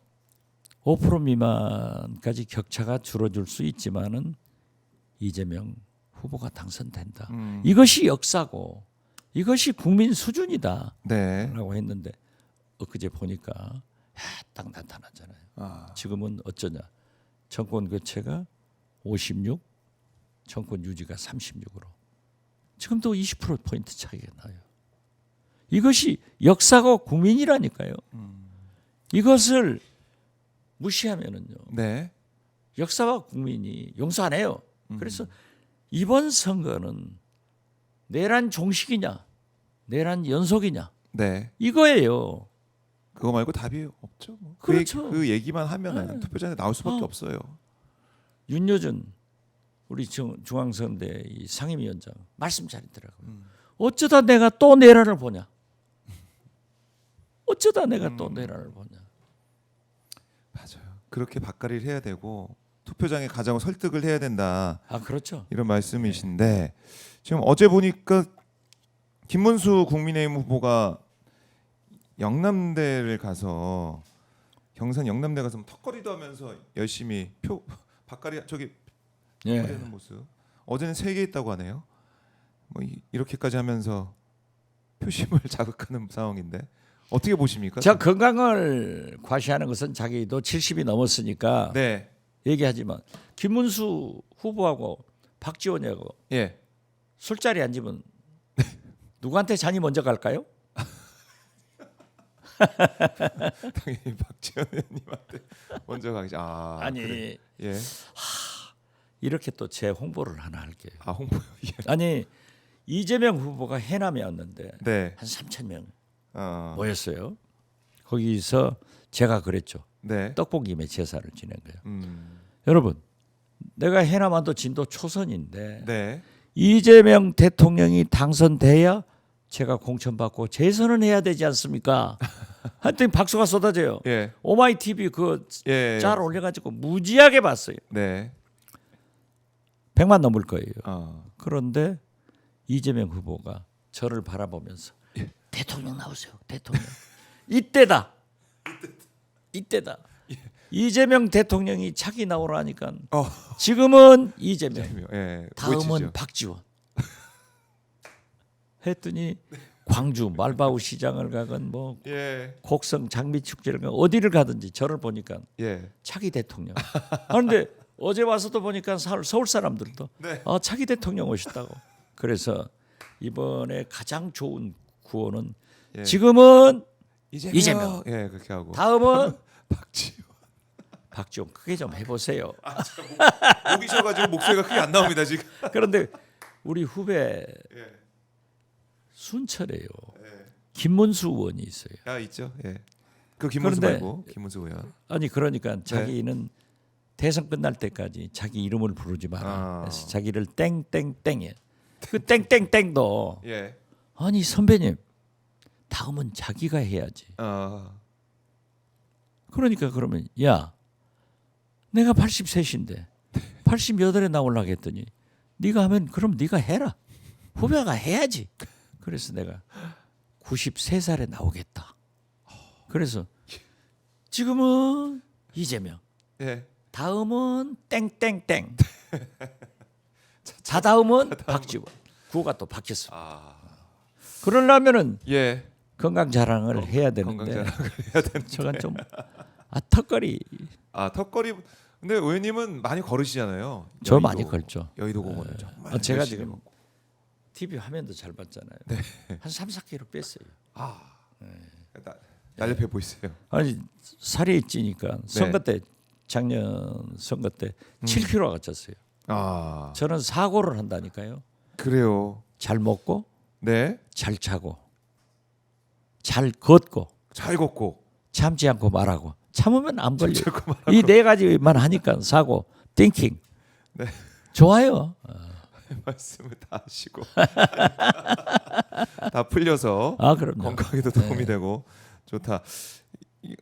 5% 미만까지 격차가 줄어들 수 있지만은 이재명 후보가 당선된다. 이것이 역사고 이것이 국민 수준이다라고 네. 했는데 엊그제 보니까 딱 나타났잖아요. 지금은 어쩌냐. 정권 교체가 56, 정권 유지가 36으로. 지금도 20%포인트 차이가 나요. 이것이 역사고 국민이라니까요. 이것을 무시하면은요. 네. 역사와 국민이 용서 안 해요. 그래서 이번 선거는 내란 종식이냐, 내란 연속이냐 네. 이거예요. 그거 말고 답이 없죠. 뭐. 그렇죠. 그 얘기만 하면은 투표장에 나올 수밖에 없어요. 윤여준 우리 중앙선대 이 상임위원장 말씀 잘했더라고요. 어쩌다 내가 또 내란을 보냐? 어쩌다 내가 또 내란을 보냐? 맞아요. 그렇게 바꿔리를 해야 되고 투표장에 가자고 설득을 해야 된다. 아 그렇죠. 이런 말씀이신데 지금 어제 보니까 김문수 국민의힘 후보가 영남대를 가서 경산 영남대 가서 턱걸이도 하면서 열심히 표 바꿔리 저기 예. 하는 모습. 어제는 3개 있다고 하네요. 뭐 이렇게까지 하면서 표심을 자극하는 상황인데 어떻게 보십니까? 자 건강을 과시하는 것은 자기도 70이 넘었으니까 네. 얘기하지만 김문수 후보하고 박지원하고 예. 술자리 앉으면 누구한테 잔이 먼저 갈까요? 당연히 박지원 의원님한테 먼저 가겠죠. 아니 그래. 예. 이렇게 또 제 홍보를 하나 할게요. 아 홍보요. 예. 아니 이재명 후보가 해남에 왔는데 네. 한 3천 명 뭐였어요? 모였어요. 거기서 제가 그랬죠. 네. 떡볶이매 제사를 지낸 거예요. 여러분, 내가 해남안도 진도 초선인데 네. 이재명 대통령이 당선돼야 제가 공천받고 재선은 해야 되지 않습니까? 하여튼 박수가 쏟아져요. 예. 오마이 TV 그 예. 짤 올려가지고 무지하게 봤어요. 네. 100만 넘을 거예요. 어. 그런데 이재명 후보가 저를 바라보면서 대통령 나오세요. 대통령. 이때다. 이때다. 이재명 대통령이 차기 나오라니까 지금은 이재명, 예. 다음은 외치죠. 박지원. 했더니 광주 말바우 시장을 가건 뭐 예. 곡성 장미 축제를 가건 어디를 가든지 저를 보니까 예. 차기 대통령. 그런데 어제 와서도 보니까 서울 사람들도 네. 차기 대통령 오셨다고. 그래서 이번에 가장 좋은 구호는 예. 지금은 이재명. 이재명. 예, 그렇게 하고. 다음은 박지원. 박지원 크게 좀 해보세요. 목이셔가지고 목소리가 크게 안 나옵니다 지금. 그런데 우리 후배 예. 순철이에요. 예. 김문수 의원이 있어요. 아 있죠. 예. 그 김문수 그런데- 말고 김문수 의원. 아니 그러니까 자기는 대선 끝날 때까지 자기 이름을 부르지 마라. 그래서 자기를 땡땡땡해. 그 땡땡땡도 예. 아니 선배님 다음은 자기가 해야지. 그러니까 그러면 야 내가 83인데 88에 나오려고 했더니 네가 하면 그럼 네가 해라. 후배가 해야지. 그래서 내가 93살에 나오겠다. 그래서 지금은 이재명, 예. 다음은 땡땡땡, 다음은 박지원. 구호가 또 바뀌었어. 그러려면은 예. 건강 자랑을 해야 되는데 건강 자랑을 해야 되는. 저건 좀 턱걸이 턱걸이. 근데 의원님은 많이 걸으시잖아요. 저 여의도, 많이 걸죠. 여의도 공원을 정말. 제가 열심히 지금 걷고. TV 화면도 잘 봤잖아요. 한 3, 4kg 뺐어요. 날렵해 보이세요. 아니 살이 찌니까 선거 때 작년 선거 때 7kg가 쪘어요. 저는 사고를 한다니까요. 그래요. 잘 먹고 네. 잘 자고 잘 걷고 잘 걷고. 참지 않고 말하고 참으면 안 걸려. 이 네 가지만 하니까 사고 띵킹 네. 좋아요. 말씀을 다 하시고 다 풀려서 그럼요. 건강에도 도움이 되고 좋다.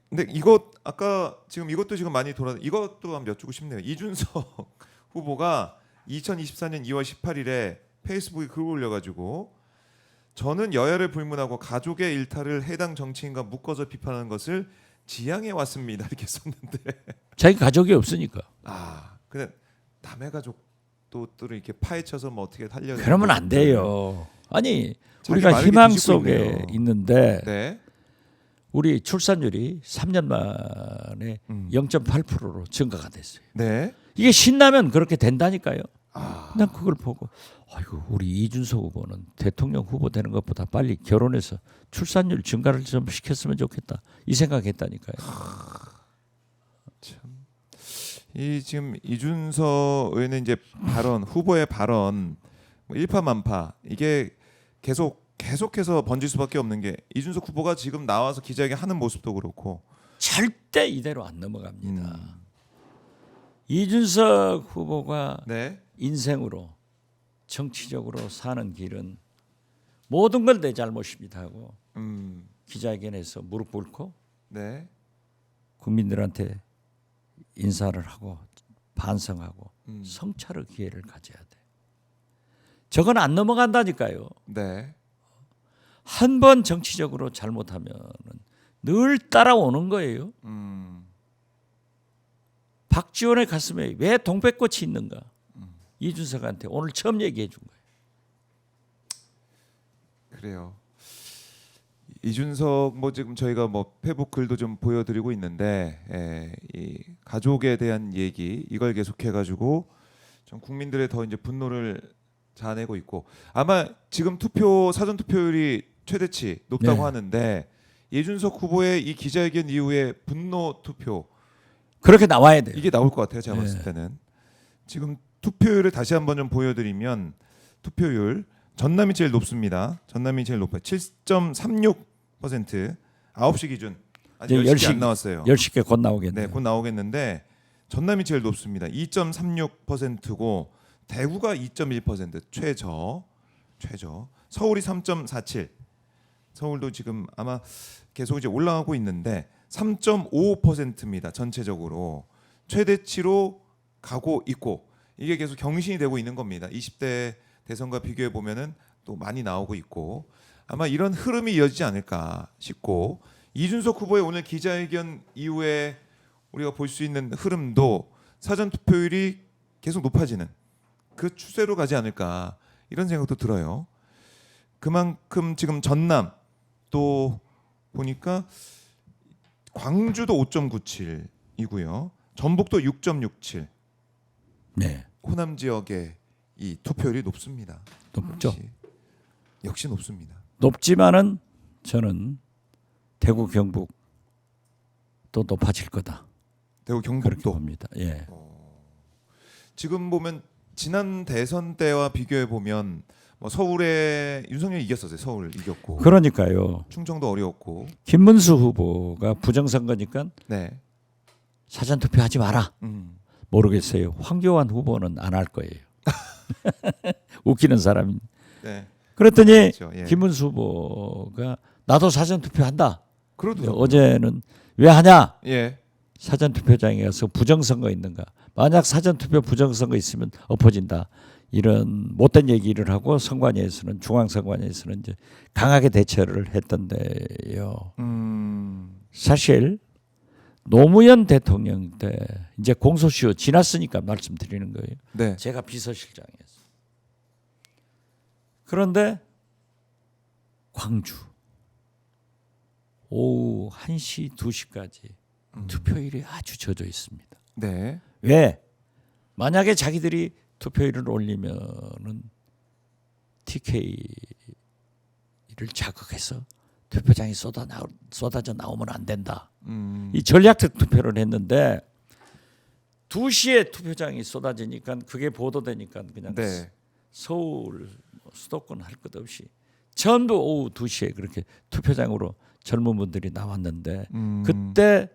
근데 이것 아까 지금 이것도 지금 많이 이것도 한번 여쭙고 싶네요. 이준석 후보가 2024년 2월 18일에 페이스북에 글을 올려가지고 저는 여야를 불문하고 가족의 일탈을 해당 정치인과 묶어서 비판하는 것을 지향해 왔습니다 이렇게 썼는데 자기 가족이 없으니까. 근데 남의 가족도 이렇게 파헤쳐서 뭐 어떻게 살려? 그러면 안 돼요. 아니 자기 우리가 말을 희망 뒤집고 속에 있네요. 있는데 네. 우리 출산율이 3년 만에 0.8%로 증가가 됐어요. 네. 이게 신나면 그렇게 된다니까요. 난 그걸 보고 아이고 우리 이준석 후보는 대통령 후보 되는 것보다 빨리 결혼해서 출산율 증가를 좀 시켰으면 좋겠다 이 생각했다니까요. 이 지금 이준석 의원의 이제 발언 후보의 발언 뭐 일파만파 이게 계속해서 번질 수밖에 없는 게 이준석 후보가 지금 나와서 기자회견 하는 모습도 그렇고 절대 이대로 안 넘어갑니다. 이준석 후보가 네. 인생으로 정치적으로 사는 길은 모든 걸 내 잘못입니다 하고 기자회견에서 무릎 꿇고 네. 국민들한테 인사를 하고 반성하고 성찰의 기회를 가져야 돼. 저건 안 넘어간다니까요. 네. 한 번 정치적으로 잘못하면은 늘 따라오는 거예요. 박지원의 가슴에 왜 동백꽃이 있는가? 이준석한테 오늘 처음 얘기해 준 거예요. 그래요. 이준석 뭐 지금 저희가 뭐 페북 글도 좀 보여드리고 있는데 이 가족에 대한 얘기 이걸 계속해 가지고 좀 국민들의 더 이제 분노를 자아내고 있고 아마 지금 투표 사전 투표율이 최대치 높다고 네. 하는데 이준석 후보의 이 기자회견 이후에 분노 투표 그렇게 나와야 돼요. 이게 나올 것 같아요. 제가 네. 봤을 때는 지금 투표율을 다시 한번 좀 보여드리면 투표율 전남이 제일 높습니다. 전남이 제일 높아요. 7.36% 9시 기준 아직 10시 안 나왔어요. 10시께 곧 나오겠네요. 네, 곧 나오겠는데 전남이 제일 높습니다. 2.36%고 대구가 2.1% 최저. 서울이 3.47. 서울도 지금 아마 계속 이제 올라가고 있는데 3.5%입니다. 전체적으로 최대치로 가고 있고 이게 계속 경신이 되고 있는 겁니다. 20대 대선과 비교해 보면은 또 많이 나오고 있고 아마 이런 흐름이 이어지지 않을까 싶고 이준석 후보의 오늘 기자회견 이후에 우리가 볼 수 있는 흐름도 사전 투표율이 계속 높아지는 그 추세로 가지 않을까 이런 생각도 들어요. 그만큼 지금 전남 또 보니까 광주도 5.97이고요. 전북도 6.67. 네, 호남 지역의 이 투표율이 높습니다. 높죠. 역시 높습니다. 높지만은 저는 대구 경북 또 높아질 거다. 대구 그렇게 경북도 봅니다. 예. 지금 보면 지난 대선 때와 비교해 보면 뭐 서울에 윤석열이 이겼었어요. 서울 이겼고 그러니까요. 충청도 어려웠고 김문수 후보가 부정선거니까 네. 사전 투표하지 마라. 모르겠어요. 황교안 후보는 안 할 거예요. 웃기는 사람이. 네. 그랬더니 그렇죠. 예. 김문수 후보가 나도 사전 투표한다. 그래도 어제는 왜 하냐? 예. 사전 투표장에 가서 부정선거 있는가? 만약 사전 투표 부정선거 있으면 엎어진다. 이런 못된 얘기를 하고 선관위에서는 중앙선관위에서는 이제 강하게 대처를 했던데요. 사실 노무현 대통령 때 이제 공소시효 지났으니까 말씀드리는 거예요. 네. 제가 비서실장이었어요. 그런데 광주 오후 1시, 2시까지 투표율이 아주 젖어 있습니다. 네. 왜? 만약에 자기들이 투표율을 올리면은 TK를 자극해서 투표장에 쏟아져 나오면 안 된다. 이 전략적 투표를 했는데 2시에 투표장이 쏟아지니까 그게 보도되니까 그냥 네. 서울 수도권 할 것 없이 전부 오후 2시에 그렇게 투표장으로 젊은 분들이 나왔는데 그때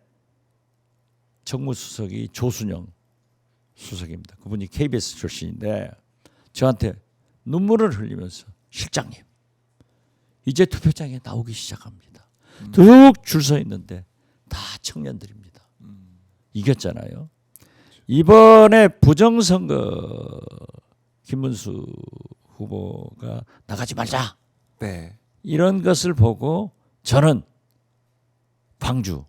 정무수석이 조순영 수석입니다. 그분이 KBS 출신인데 저한테 눈물을 흘리면서 실장님 이제 투표장에 나오기 시작합니다. 쭉 줄 서 있는데 다 청년들입니다. 이겼잖아요. 이번에 부정선거 김문수 후보가 나가지 말자. 네. 이런 것을 보고 저는 광주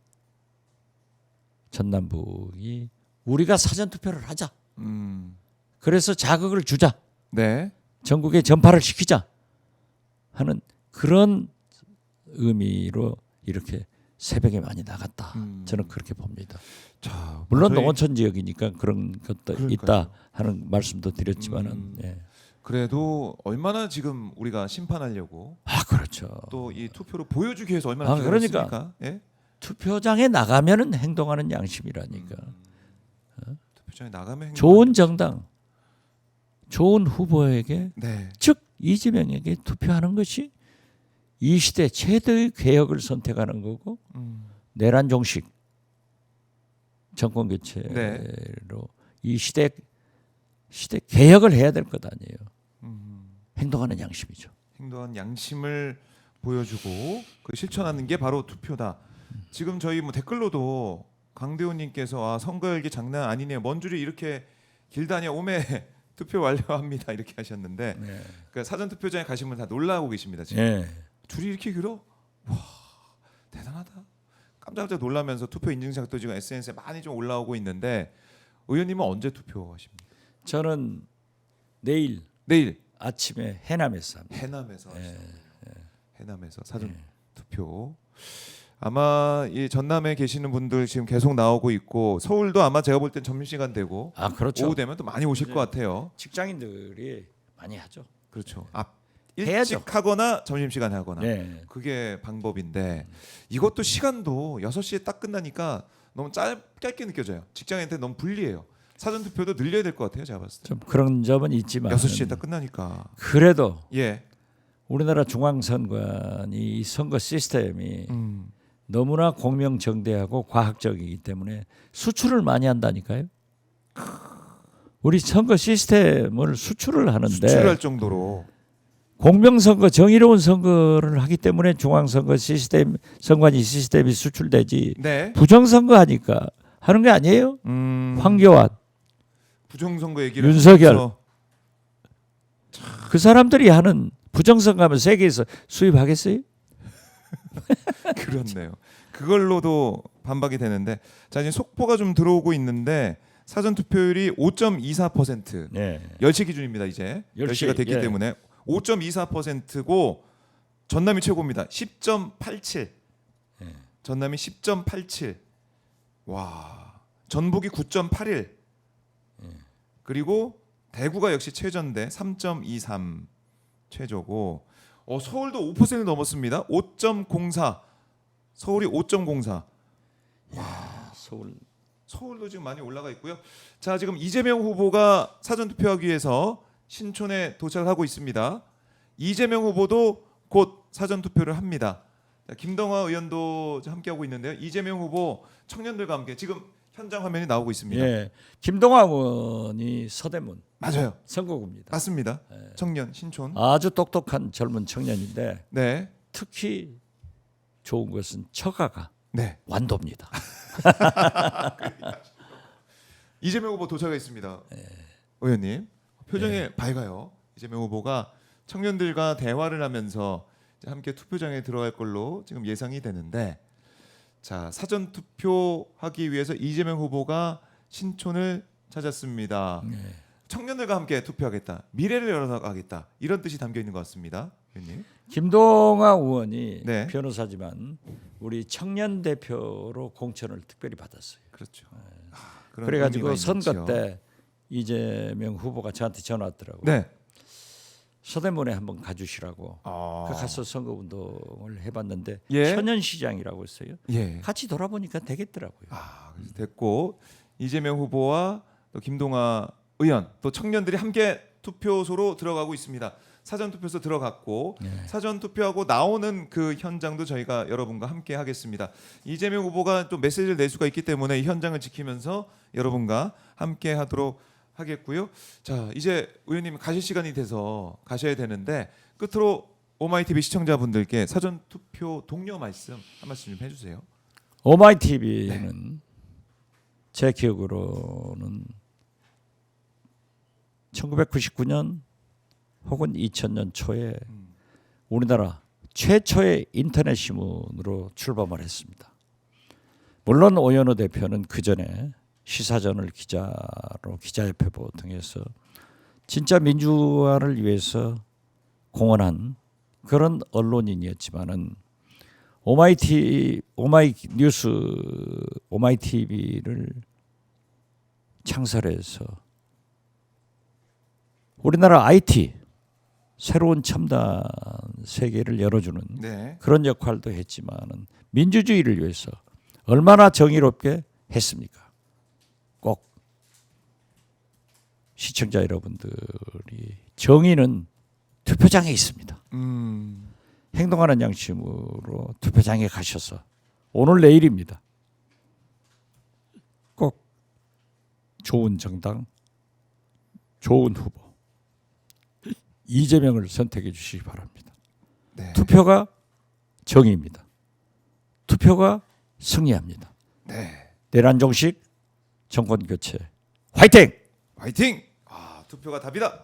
전남북이 우리가 사전투표를 하자. 그래서 자극을 주자. 네. 전국에 전파를 시키자 하는 그런 의미로 이렇게 새벽에 많이 나갔다. 저는 그렇게 봅니다. 자, 물론 저희 농어촌 지역이니까 그런 것도 그러니까요. 있다 하는 말씀도 드렸지만은 예. 그래도 얼마나 지금 우리가 심판하려고 그렇죠. 또 이 투표로 보여주기 위해서 얼마나 그러니까 기다렸습니까? 예? 투표장에 나가면은 행동하는 양심이라니까. 투표장에 나가면 좋은 정당, 좋은 후보에게 네. 즉 이재명에게 투표하는 것이 이 시대 최대의 개혁을 선택하는 거고 내란 종식 정권 교체로 네. 이 시대 개혁을 해야 될 것 아니에요. 행동하는 양심이죠. 행동한 양심을 보여주고 그 실천하는 게 바로 투표다. 지금 저희 뭐 댓글로도 강대호님께서 선거 열기 장난 아니네요. 먼 줄이 이렇게 길다냐 오메 투표 완료합니다 이렇게 하셨는데 네. 그 사전 투표장에 가시면 다 놀라고 계십니다. 지금 예. 줄이 이렇게 길어? 와 대단하다. 깜짝깜짝 놀라면서 투표 인증샷도 지금 SNS에 많이 좀 올라오고 있는데 의원님은 언제 투표하십니까? 저는 내일 아침에 해남에서 합니다. 해남에서 하시죠. 해남에서 사전 예. 투표. 아마 이 전남에 계시는 분들 지금 계속 나오고 있고 서울도 아마 제가 볼 땐 점심시간 되고 그렇죠. 오후 되면 또 많이 오실 것 같아요. 직장인들이 많이 하죠. 그렇죠. 해야죠. 일찍 하거나 점심시간에 하거나 네. 그게 방법인데 이것도 시간도 6시에 딱 끝나니까 너무 짧게 느껴져요. 직장인한테 너무 불리해요. 사전 투표도 늘려야 될 것 같아요. 제가 봤을 때. 좀 그런 점은 있지만 6시에 딱 끝나니까. 그래도 예. 우리나라 중앙선관위 이 선거 시스템이 음. 너무나 공명정대하고 과학적이기 때문에 수출을 많이 한다니까요. 우리 선거 시스템을 수출을 하는데 수출할 정도로 공명선거 정의로운 선거를 하기 때문에 중앙선거 시스템 선관위 시스템이 수출되지 네. 부정선거 하니까 하는 게 아니에요. 황교안 부정선거 얘기를 윤석열. 하면서 그 사람들이 하는 부정선거하면 세계에서 수입하겠어요? 그렇네요. 그걸로도 반박이 되는데 자 이제 속보가 좀 들어오고 있는데 사전 투표율이 5.24%. 네. 10시 기준입니다. 이제 10시, 10시가 됐기 예. 때문에 5.24%고 전남이 최고입니다. 10.87. 전남이 10.87. 와. 전북이 9.81. 그리고 대구가 역시 최저인데 3.23 최저고 서울도 5% 넘었습니다. 5.04. 서울이 5.04. 서울도 지금 많이 올라가 있고요. 자, 지금 이재명 후보가 사전 투표하기 위해서 신촌에 도착을 하고 있습니다. 이재명 후보도 곧 사전 투표를 합니다. 자, 김동화 의원도 함께하고 있는데요. 이재명 후보 청년들과 함께 지금 현장 화면이 나오고 있습니다. 예. 김동화 의원이 서대문 맞아요. 선거구입니다. 맞습니다. 청년 신촌. 아주 똑똑한 젊은 청년인데 네. 특히 좋은 것은 처가가 네. 완도입니다. 이재명 후보 도착했습니다. 의원님 표정이 밝아요. 이재명 후보가 청년들과 대화를 하면서 이제 함께 투표장에 들어갈 걸로 지금 예상이 되는데 자 사전 투표하기 위해서 이재명 후보가 신촌을 찾았습니다. 청년들과 함께 투표하겠다. 미래를 열어가겠다. 이런 뜻이 담겨 있는 것 같습니다. 의원님. 김동화 의원이 네. 변호사지만 우리 청년 대표로 공천을 특별히 받았어요. 그렇죠. 그런 그래가지고 의미가 선거 있죠. 때 이재명 후보가 저한테 전화 왔더라고요. 네. 서대문에 한번 가주시라고. 아. 그 가서 선거 운동을 해봤는데 예. 천연시장이라고 했어요. 예. 같이 돌아보니까 되겠더라고요. 그래서 됐고 이재명 후보와 또 김동화 의원 또 청년들이 함께 투표소로 들어가고 있습니다. 사전 투표소 들어갔고 사전 투표하고 나오는 그 현장도 저희가 여러분과 함께 하겠습니다. 이재명 후보가 또 메시지를 낼 수가 있기 때문에 이 현장을 지키면서 여러분과 함께 하도록 하겠고요. 자 이제 의원님 가실 시간이 돼서 가셔야 되는데 끝으로 오마이TV 시청자분들께 사전 투표 독려 말씀 한 말씀 좀 해주세요. 오마이TV는 제 기억으로는 1999년 혹은 2000년 초에 우리나라 최초의 인터넷 신문으로 출범을 했습니다. 물론 오연호 대표는 그 전에 시사전을 기자로 기자협회보 통해서 진짜 민주화를 위해서 공헌한 그런 언론인이었지만은 오마이TV를 창설해서 우리나라 IT 새로운 첨단 세계를 열어주는 네. 그런 역할도 했지만은 민주주의를 위해서 얼마나 정의롭게 했습니까? 꼭 시청자 여러분들이 정의는 투표장에 있습니다. 행동하는 양심으로 투표장에 가셔서 오늘 내일입니다. 꼭 좋은 정당, 좋은 후보 이재명을 선택해 주시기 바랍니다. 네. 투표가 정의입니다. 투표가 승리합니다. 네. 내일 안종식 정권 교체 화이팅! 화이팅! 투표가 답이다.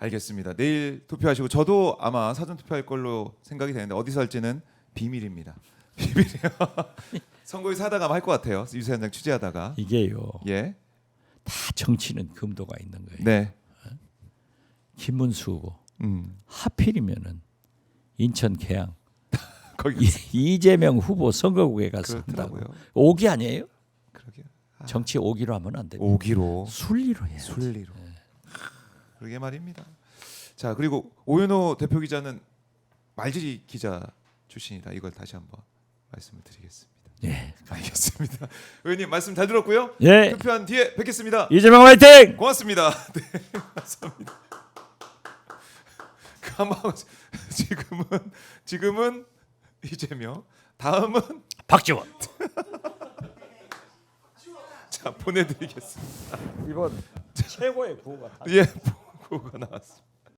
알겠습니다. 내일 투표하시고 저도 아마 사전 투표할 걸로 생각이 되는데 어디서 할지는 비밀입니다. 비밀이에요. 선거에서 하다가 할 것 같아요. 유세현장 취재하다가. 이게요. 예. 다 정치는 금도가 있는 거예요. 네. 김문수 후보 음. 하필이면은 인천 계양 거기 이재명 후보 선거구에 가서 한다고. 그렇더라고요. 오기 아니에요? 그러게요. 정치 오기로 하면 안 돼요. 오기로 순리로 해야지. 순리로. 그러게 말입니다. 자, 그리고 오연호 대표 기자는 말지리 기자 출신이다. 이걸 다시 한번 말씀을 드리겠습니다. 예. 알겠습니다. 의원님 말씀 잘 들었고요. 예. 투표한 뒤에 뵙겠습니다. 이재명 화이팅! 고맙습니다. 네, 감사합니다. 가만 지금은 이재명, 다음은 박지원. 자 보내드리겠습니다. 이번 최고의 구호가 예, 보고가 나왔습니다.